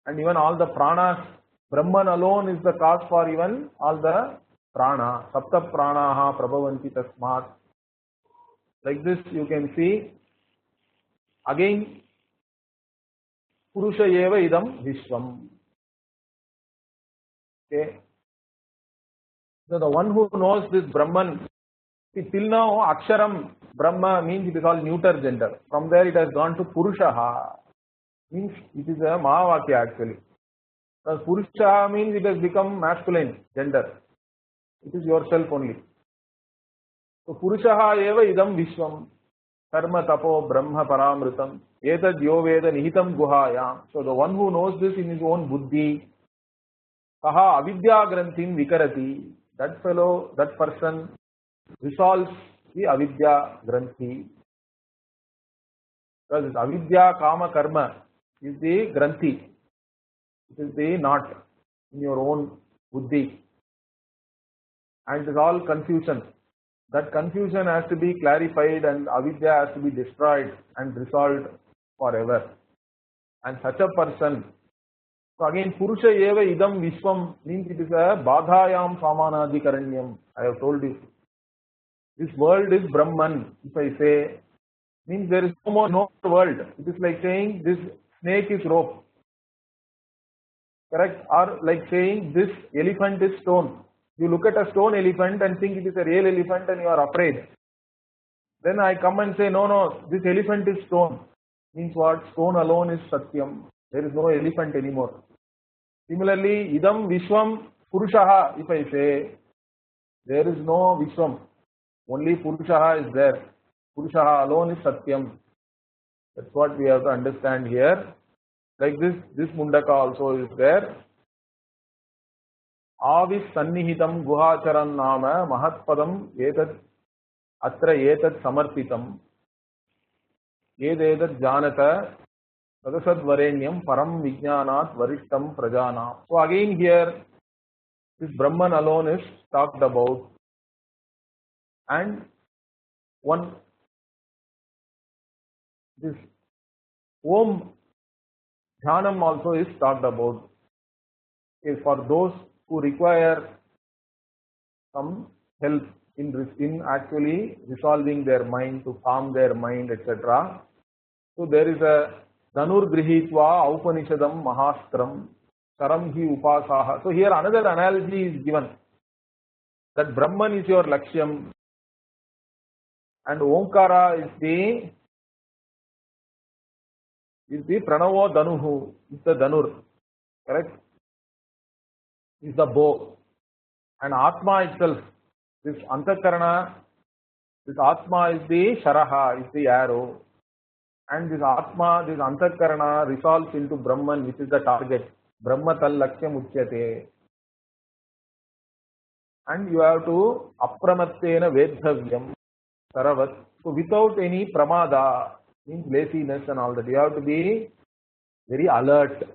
And even all the pranas, Brahman alone is the cause for even all the prana. Sapta pranaha prabhavanti tasmat. Like this you can see. Again, Purusha eva idam vishwam. Okay. So the one who knows this Brahman, see, till now Aksharam Brahma means it is all neuter gender. From there it has gone to Purushaha, means it is a Mahavakya actually. Because Purushaha means it has become masculine gender. It is yourself only. So Purushaha eva idam vishwam karma tapo brahma paramritam etad yo veda nihitam guhayam. So the one who knows this in his own buddhi, saha avidya granthim vikarati. That fellow, that person resolves the avidya granthi. Because avidya kama karma is the granthi. It is the knot in your own buddhi. And it is all confusion. That confusion has to be clarified and avidya has to be destroyed and resolved forever. And such a person, so again, Purusha eva idam vishwam means it is a badhayam samanadikaranyam. I have told you. This world is Brahman. If I say, means there is no world. It is like saying this snake is rope. Correct? Or like saying this elephant is stone. You look at a stone elephant and think it is a real elephant and you are afraid. Then I come and say, no, this elephant is stone. Means what? Stone alone is Satyam. There is no elephant anymore. Similarly, idam vishwam purushaha, if I say, there is no vishwam. Only purushaha is there. Purushaha alone is Satyam. That's what we have to understand here. Like this Mundaka also is there. Avis sannihitam guhacharan nama mahatpadam etad atra etad samarpitam ededat janata sadasad varenyam param vijnanat varishtam prajana. So again here this Brahman alone is talked about, and one this Om Dhyanam also is talked about. Okay, for those who require some help in actually resolving their mind, to calm their mind, etc. So there is a Dhanur Grihitva Upanishadam Mahastram Saram Hi Upasaha. So here another analogy is given, that Brahman is your Lakshyam and Omkara is the Pranavo Dhanuhu, is the Dhanur, correct? Is the bow, and Atma itself This Antakarana, this Atma is the Sharaha, is the arrow. And this Atma, this Antakarana resolves into Brahman, which is the target. Brahma tal laksham uchyate. And you have to apramattena vedhavyam saravat. So without any pramada, means laziness and all that, you have to be very alert.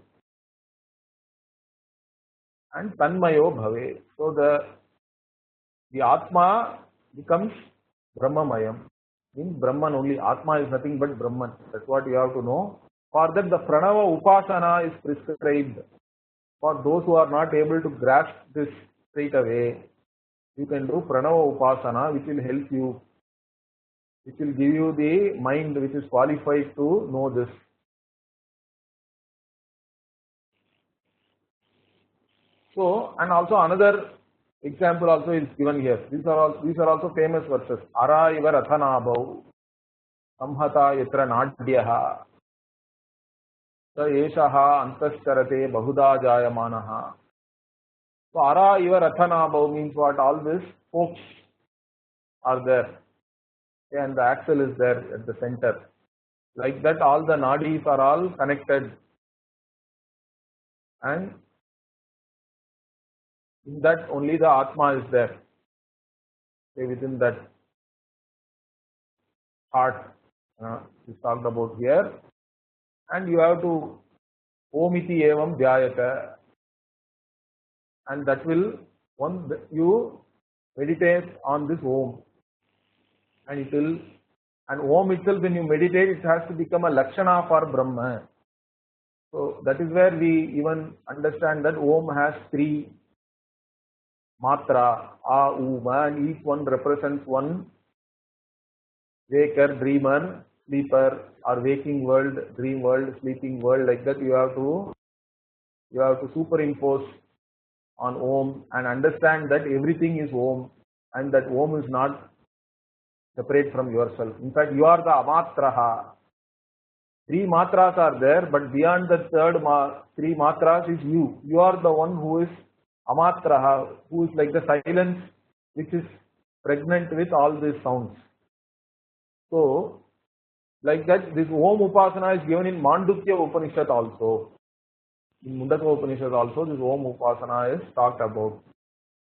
And tanmayo bhave. So the Atma becomes Brahmamayam. Means Brahman only. Atma is nothing but Brahman. That's what you have to know. For that the Pranava Upasana is prescribed. For those who are not able to grasp this straight away, you can do Pranava Upasana, which will help you, which will give you the mind which is qualified to know this. So, and also another example also is given here. These are also famous verses. Ara iva rathanabhau, samhata yatra nadyaha, sa eshaha antascharate bahuda jayamanaha. So, ara iva rathanabhau means what? All these spokes are there. And the axle is there at the center. Like that, all the nadis are all connected. And in that only the Atma is there. Say within that heart is talked about here. And you have to Omiti evam dhyayata. And that will, once you meditate on this Om. And it will, and Om itself, when you meditate, it has to become a Lakshana for Brahma. So that is where we even understand that Om has three Matra, A, U, Ma, and each one represents one waker, dreamer, sleeper, or waking world, dream world, sleeping world. Like that, you have to superimpose on Om and understand that everything is Om, and that Om is not separate from yourself. In fact, you are the Amatraha. Three matras are there, but beyond the three matras is you. You are the one who is Amatraha, who is like the silence which is pregnant with all these sounds. So, like that, this Om Upasana is given in Mundakopanishad also. In Mundaka-Upanishad also, this Om Upasana is talked about.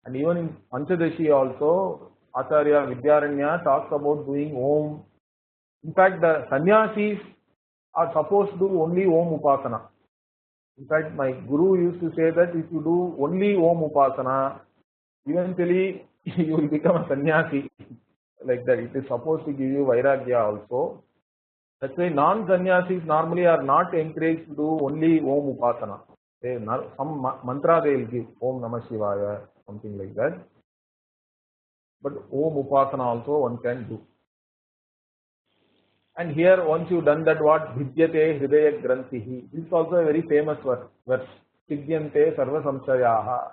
And even in Panchadashi also, Acharya Vidya talks about doing Om. In fact, the sannyasis are supposed to do only Om Upasana. In fact, my guru used to say that if you do only Om Upasana, eventually you will become a sannyasi. Like that, it is supposed to give you Vairagya also. That's why non-sannyasis normally are not encouraged to do only Om Upasana. Some mantra they will give, Om Namah Shivaya, something like that. But Om Upasana also one can do. And here, once you've done that, what? Vidyate Hridaya Grantihi. This is also a very famous verse. Siddhyante Sarva Samsayaha.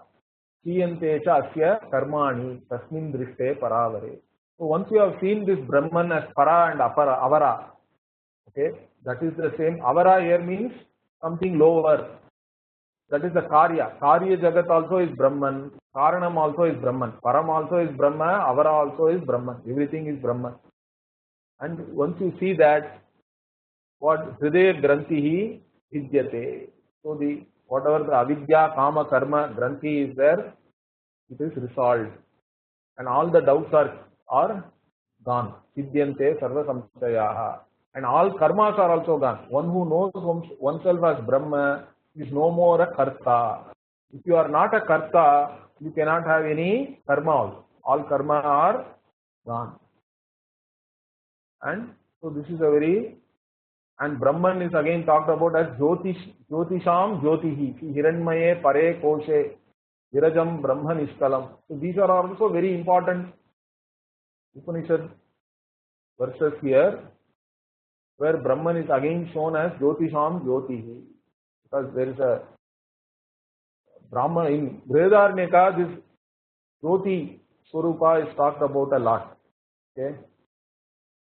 Chiyante Cha Asya Karmani Tasmin Drishte Paravare. So once you have seen this Brahman as Para and Apara, Avara, okay, that is the same. Avara here means something lower. That is the Karya. Karya Jagat also is Brahman. Karanam also is Brahman. Param also is Brahma. Avara also is Brahman. Everything is Brahman. And once you see that, what Hridaya Grantihi Vidyate. So whatever the avidya, kama, karma, granthi is there, it is resolved. And all the doubts are gone. Siddhyante sarva samsayaha. And all karmas are also gone. One who knows oneself as Brahma is no more a karta. If you are not a karta, you cannot have any karma also. All karma are gone. And so this is a very, and Brahman is again talked about as Jyotisham Jyotihi, Hiranmaye Pare Koshe, Virajam Brahman Iskalam. So these are also very important Upanishad verses here, where Brahman is again shown as Jyotisham Jyotihi. Because there is a Brahma in Vredarneka, this Jyoti Swarupa is talked about a lot. Okay.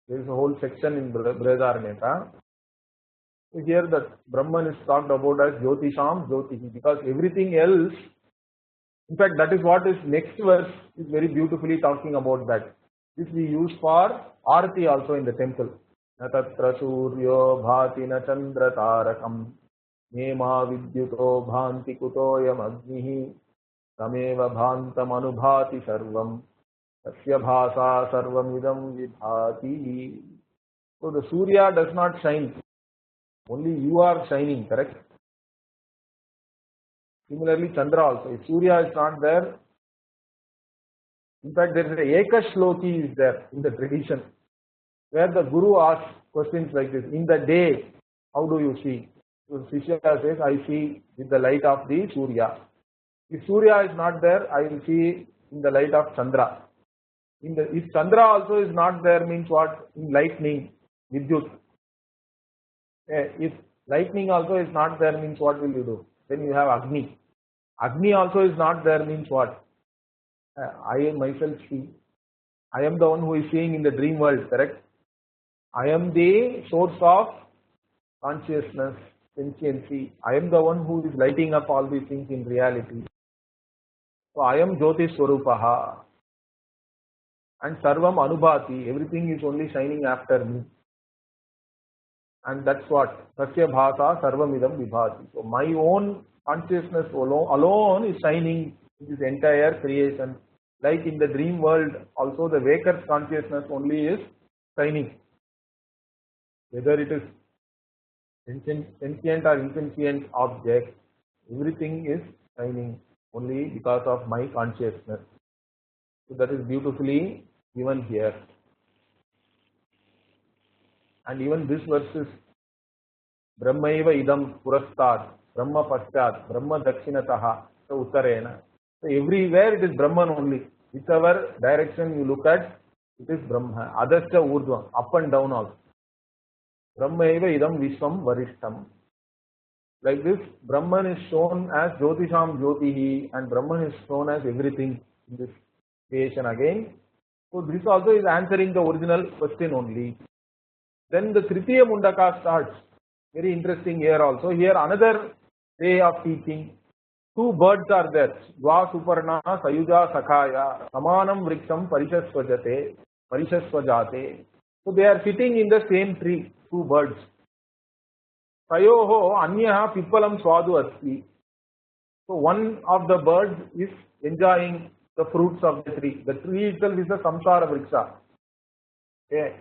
There is a whole section in Vredarneka. So here that Brahman is talked about as Jyotisham Jyotihi, because everything else In fact, that is what is next verse is very beautifully talking about that. This we use for Aarati also in the temple. Na tatra suryo bhati na chandra tarakam nema vidyuto bhanti kutoyam agnihi tameva bhantam anubhati sarvam tasya bhasa sarvam idam vibhati. So the Surya does not shine. Only you are shining, correct? Similarly, Chandra also. If Surya is not there, in fact, there is a Ekashloki is there in the tradition, where the Guru asks questions like this. In the day, how do you see? So Shishya says, I see with the light of the Surya. If Surya is not there, I will see in the light of Chandra. If Chandra also is not there, means what? In lightning, Vidyut. If lightning also is not there, means what will you do? Then you have Agni. Agni also is not there, means what? I myself see. I am the one who is seeing in the dream world, correct? I am the source of consciousness, sentiency. I am the one who is lighting up all these things in reality. So I am Jyoti Swarupaha. And Sarvam Anubhati. Everything is only shining after me. And that's what? Tasya Bhasa Sarvamidam Vibhati. So my own consciousness alone is shining in this entire creation. Like in the dream world, also the waker's consciousness only is shining. Whether it is sentient or insentient object, everything is shining only because of my consciousness. So that is beautifully given here. And even this verse is Brahmaiva idam purastat, Brahma paschat, Brahma dakshinataha, so uttarena. So everywhere it is Brahman only. Whichever direction you look at, it is Brahma. Adascha urdhvam, up and down also. Brahmaiva idam vishwam varishtam. Like this, Brahman is shown as Jyotisham Jyotihi, and Brahman is shown as everything in this creation again. So this also is answering the original question only. Then the Tritiya Mundaka starts. Very interesting here also. Here another way of teaching. Two birds are there. Dva Suparna Sayuja Sakhaya Samanam Vriksham Parishasvajate. So they are sitting in the same tree. Two birds. Sayoho Anyaha Pippalam Swadu Asti. So one of the birds is enjoying the fruits of the tree. The tree itself is a Samsara Vriksha. Okay.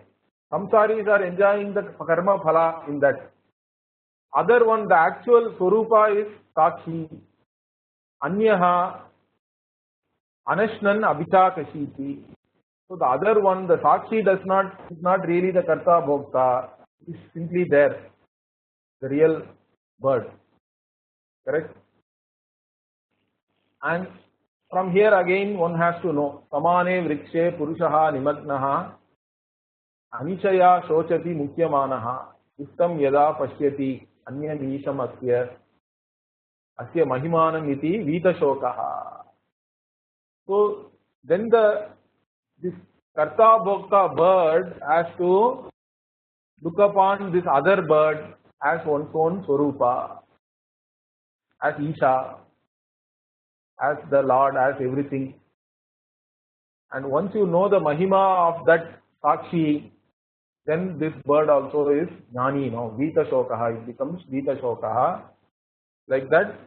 Samsaris are enjoying the karma phala in that. Other one, the actual Swarupa is Sakshi. Anyaha Anashnan Abhichakashiti. So the other one, the Sakshi is not really the Karta Bhokta. It is simply there. The real bird. Correct? And from here again one has to know. Samane Vrikshe Purushaha Nimagnaha Anishaya Shochati Mukyamanaha Uttam Yada Pashyati Anya Nisham Asya Mahimanam Iti Vita Shokaha. So then this Karta Bhokta bird has to look upon this other bird as one's own Swarupa, as Isha, as the Lord, as everything. And once you know the Mahima of that Sakshi, then this bird also is Jnani, Vita Shokaha, it becomes Vita Shokaha. Like that,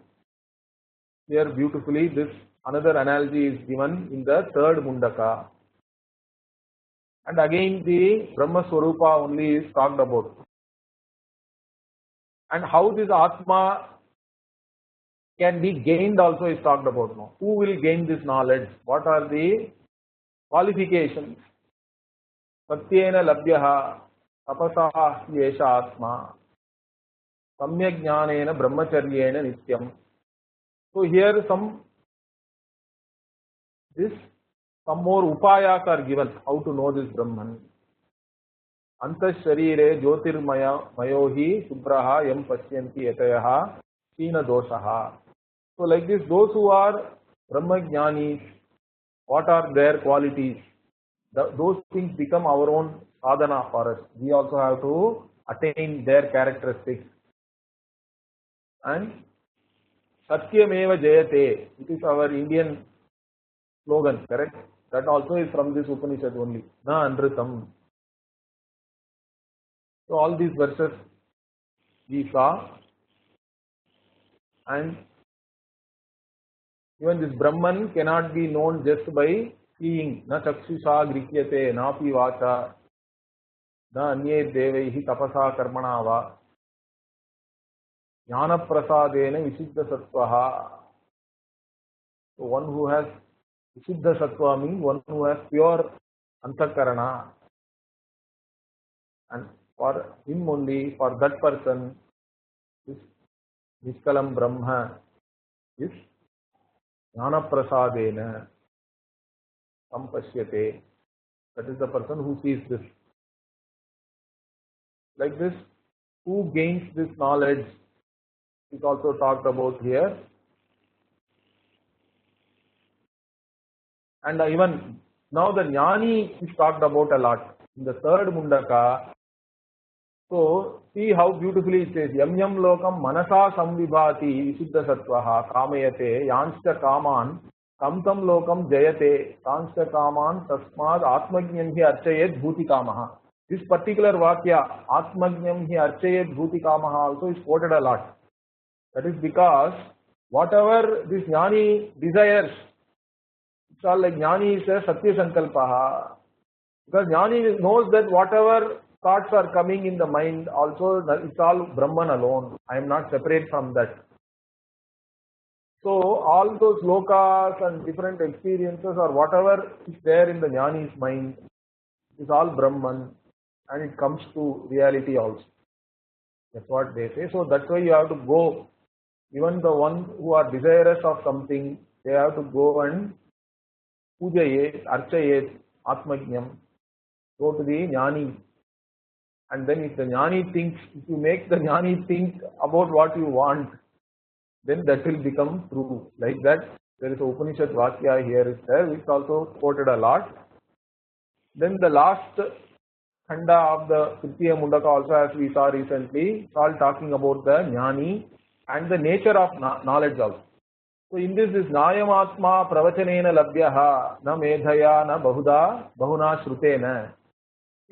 here beautifully this another analogy is given in the third Mundaka. And again the Brahma Swarupa only is talked about. And how this Atma can be gained also is talked about now. Who will gain this knowledge? What are the qualifications? Satyena labhyaha tapasa yesha atma samyak jnanena brahmacharyena nityam. So here some more upayas are given how to know this Brahman. Antas sharire jyotirmaya mayohi subraha yam pasyanti yatayaha Sina doshaha. So like this, those who are Brahmajnanis, what are their qualities? Those things become our own sadhana for us. We also have to attain their characteristics. And Satyameva Jayate. It is our Indian slogan, correct? That also is from this Upanishad only. Na Anritam. So all these verses we saw, and even this Brahman cannot be known just by seeing. Na chakshusha grihyate, napi vacha, na anye devaihi tapasa karmana va, jnana prasadena visiddha sattvaha. So one who has visiddha sattva means one who has pure antakarana, and for him only, for that person, this Nishkalam Brahma is Jnana Prasadena Sampashyate. That is the person who sees this. Like this, who gains this knowledge is also talked about here. And even now the Jnani is talked about a lot. In the third Mundaka, so see how beautifully it says, Yam yam lokam manasa samvibhati visuddha sattvaha kamayate yanscha kaman tam tam lokam jayate tanscha kaman tasmad atmajnam hi archayet bhuti kamaha. This particular vakya, atmajnam hi archayet bhuti kamaha, also is quoted a lot. That is because whatever this Jnani desires, it's all like Jnani is a satya sankalpaha. Because Jnani knows that whatever thoughts are coming in the mind, also it's all Brahman alone. I am not separate from that. So all those lokas and different experiences or whatever is there in the Jnani's mind is all Brahman, and it comes to reality also. That's what they say. So that's why you have to go. Even the one who are desirous of something, they have to go and pujayet, archayet, atmajnam, go to the Jnani. And then if the Jnani thinks, if you make the Jnani think about what you want, then that will become true. Like that, there is a Upanishad Vakya here is there, which also quoted a lot. Then the last Khanda of the Tritiya Mundaka also, as we saw recently, it's all talking about the Jnani and the nature of knowledge also. So in this is Nayamatma Pravachanena Labhyaha na Medhaya na Bahuda Bahuna Shrutena.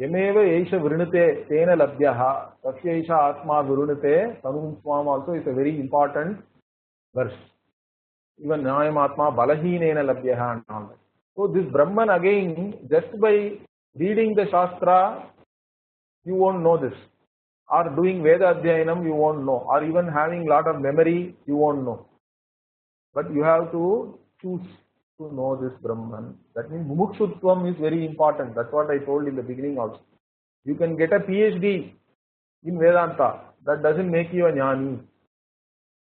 Yameva Esha Vrinute Tena Labhyaha Tasya Esha Atma Virunute Tanum Swam also is a very important verse. Even Nayam Atma Balahinena Labhyaha and all that. So this Brahman again, just by reading the Shastra, you won't know this. Or doing Veda Adhyayanam, you won't know. Or even having lot of memory, you won't know. But you have to choose to know this Brahman. That means Mumukshutvam is very important. That's what I told in the beginning also. You can get a PhD in Vedanta. That doesn't make you a Jnani.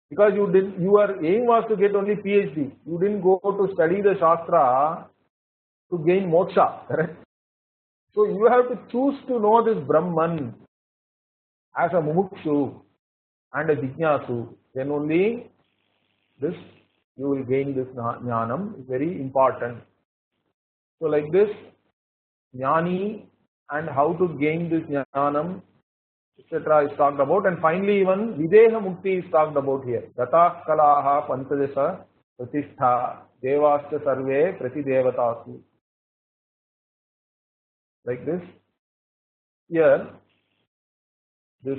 Because your aim was to get only PhD. You didn't go to study the Shastra to gain moksha. Correct? So you have to choose to know this Brahman as a Mumukshu and a Jijnasu. Then only this you will gain this Jnanam. Is very important. So like this, Jnani and how to gain this Jnanam, etc. is talked about. And finally even Videha Mukti is talked about here. Gata Kalaha Panchadesha Pratistha Devascha Sarve Prati Devatasu. Like this. Here, this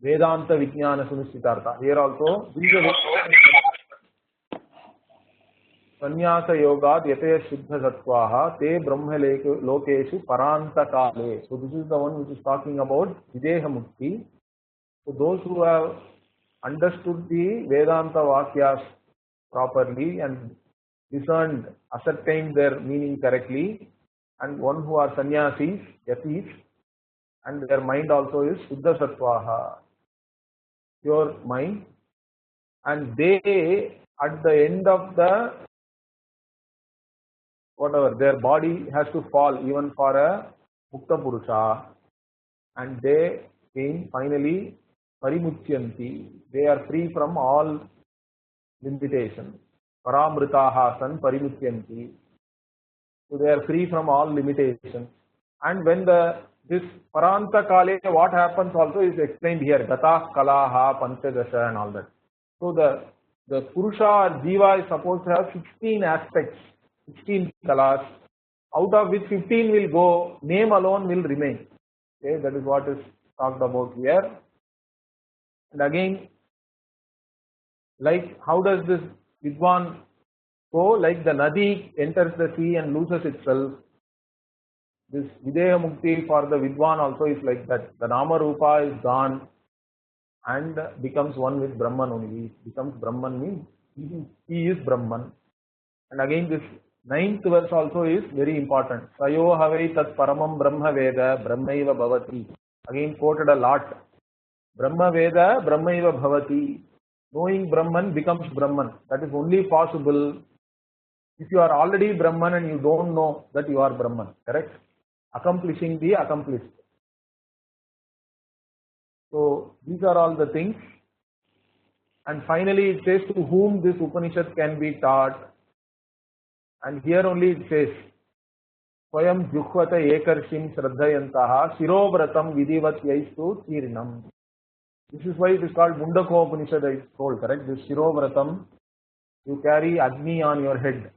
Vedanta Vijnana Sunishitartha. Here also, these are Sanyasa Yoga Yate Shuddha Sattvaha Te Brahma Lokeshu Paranta Kale. So this is the one which is talking about Videha Mukti. So those who have understood the Vedanta Vakyas properly and discerned, ascertained their meaning correctly, and one who are sannyasis, yatis, and their mind also is Shuddha Sattvaha, pure mind, and they at the end of the whatever, their body has to fall even for a Mukta Purusha, and they came finally Parimuchyanti. They are free from all limitations. Paramritaha san Parimuchyanti. So they are free from all limitations. And when this Paranta Kale, what happens also is explained here. Gata Kalaha Panchadasha and all that. So the Purusha or Jiva is supposed to have 16 aspects, 16 kalas, out of which 15 will go, name alone will remain. Okay, that is what is talked about here. And again, like how does this Vidwan go? Like the Nadi enters the sea and loses itself. This Videha Mukti for the Vidwan also is like that. The Nama Rupa is gone and becomes one with Brahman only. Becomes Brahman means he is Brahman. And again this 9th verse also is very important. Sayo havai tat paramam brahma veda brahmaiva bhavati. Again quoted a lot. Brahma veda brahmaiva bhavati. Knowing Brahman becomes Brahman. That is only possible if you are already Brahman and you don't know that you are Brahman. Correct? Accomplishing the accomplished. So these are all the things. And finally it says to whom this Upanishad can be taught. And here only it says Swayam Juhvata Ekarshim Shraddhayantaha Shirovratam Vidivat Yaistu Tirinam. This is why it is called Mundaka-Upanishad, I told, correct? This Shirovratam, you carry Agni on your head.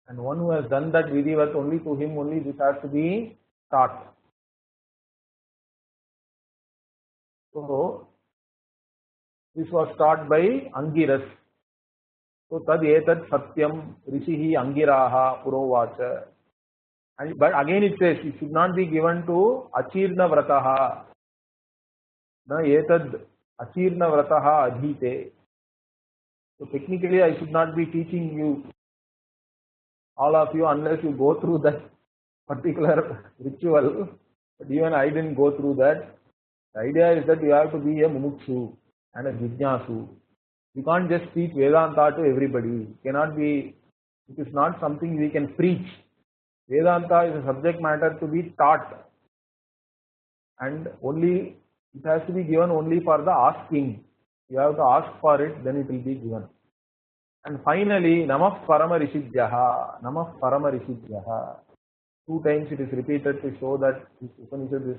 And one who has done that Vidivat, only to him only this has to be taught. So, this was taught by Angiras. So, tad etat satyam rishihi angiraha purovacha. But again it says, it should not be given to achirna vrataha. Na etad achirna vrataha adhite. So, technically I should not be teaching you, all of you, unless you go through that particular ritual. But even I didn't go through that. The idea is that you have to be a mumukshu and a jijnasu. You can't just teach Vedanta to everybody. It cannot be, it is not something we can preach. Vedanta is a subject matter to be taught. And only, it has to be given only for the asking. You have to ask for it, then it will be given. And finally, Namah Parama Rishibhyaha. Namah Parama Rishibhyaha. 2 times it is repeated to show that this Upanishad is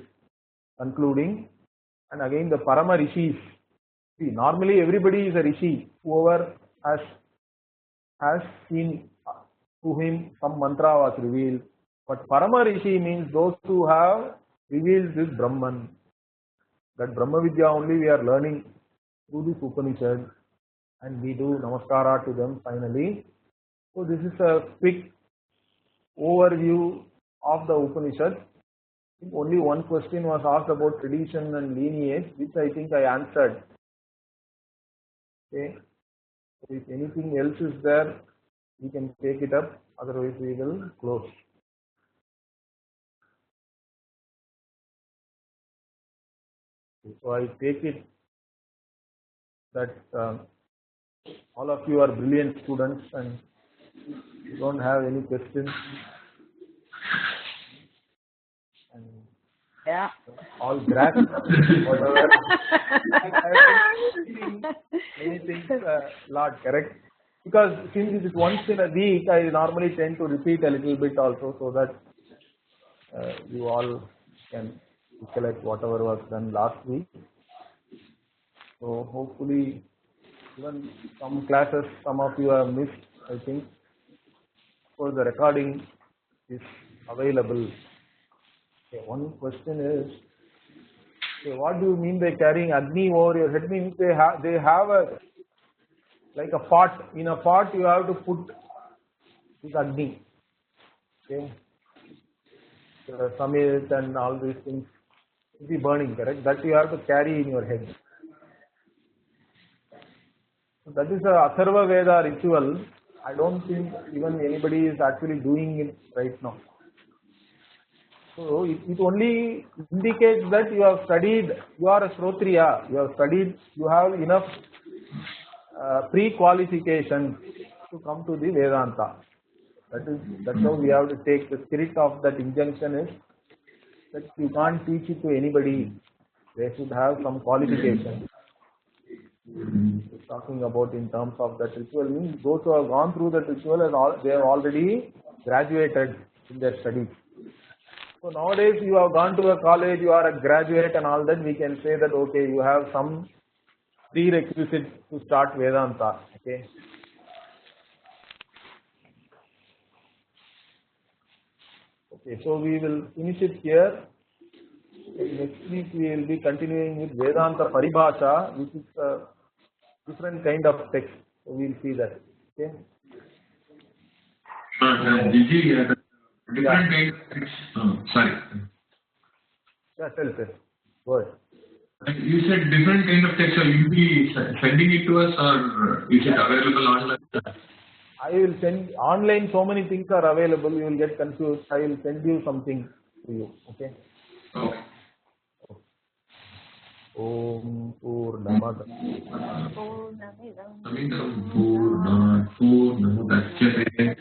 concluding. And again the Parama Rishis. See, normally everybody is a Rishi. Whoever has seen, to him some mantra was revealed. But Parama Rishi means those who have revealed this Brahman. That Brahma Vidya only we are learning through this Upanishad. And we do Namaskara to them finally. So this is a quick overview of the Upanishad. Only one question was asked about tradition and lineage, which I think I answered. Okay. If anything else is there, we can take it up. Otherwise, we will close. So I take it that all of you are brilliant students and you don't have any questions. And Yeah. all grasp whatever. Many things, Lord, correct? Because since it is once in a week, I normally tend to repeat a little bit also, so that you all can recollect whatever was done last week. So hopefully, even some classes, some of you have missed, I think. For the recording is available. Okay, one question is, okay, what do you mean by carrying Agni over your head? Means they have a, like a pot. In a pot you have to put this Agni. Okay. The Samit and all these things will be burning, correct? That you have to carry in your head. So that is a Atharva Veda ritual. I don't think even anybody is actually doing it right now. So it only indicates that you have studied, you are a Shrotriya, you have studied, you have enough pre-qualification to come to the Vedanta. That's how we have to take the spirit of that injunction is that you can't teach it to anybody. They should have some qualification. Talking about in terms of that ritual means those who have gone through that ritual they have already graduated in their studies. So nowadays you have gone to a college, you are a graduate and all that, we can say that okay, you have some prerequisite to start Vedanta. Okay. Okay, so we will finish it here. Next week we will be continuing with Vedanta Paribhasha, which is a different kind of text. So we will see that. Okay. Different kind of text. Sorry. Yeah, tell. Go ahead. You said different kind of text. So you will be sending it to us, or is it available online? I will send online. So many things are available. You will get confused. I will send you something to you. Okay. Okay. Om Purnamada. Purnamidam Purnamidam Purnamudachyate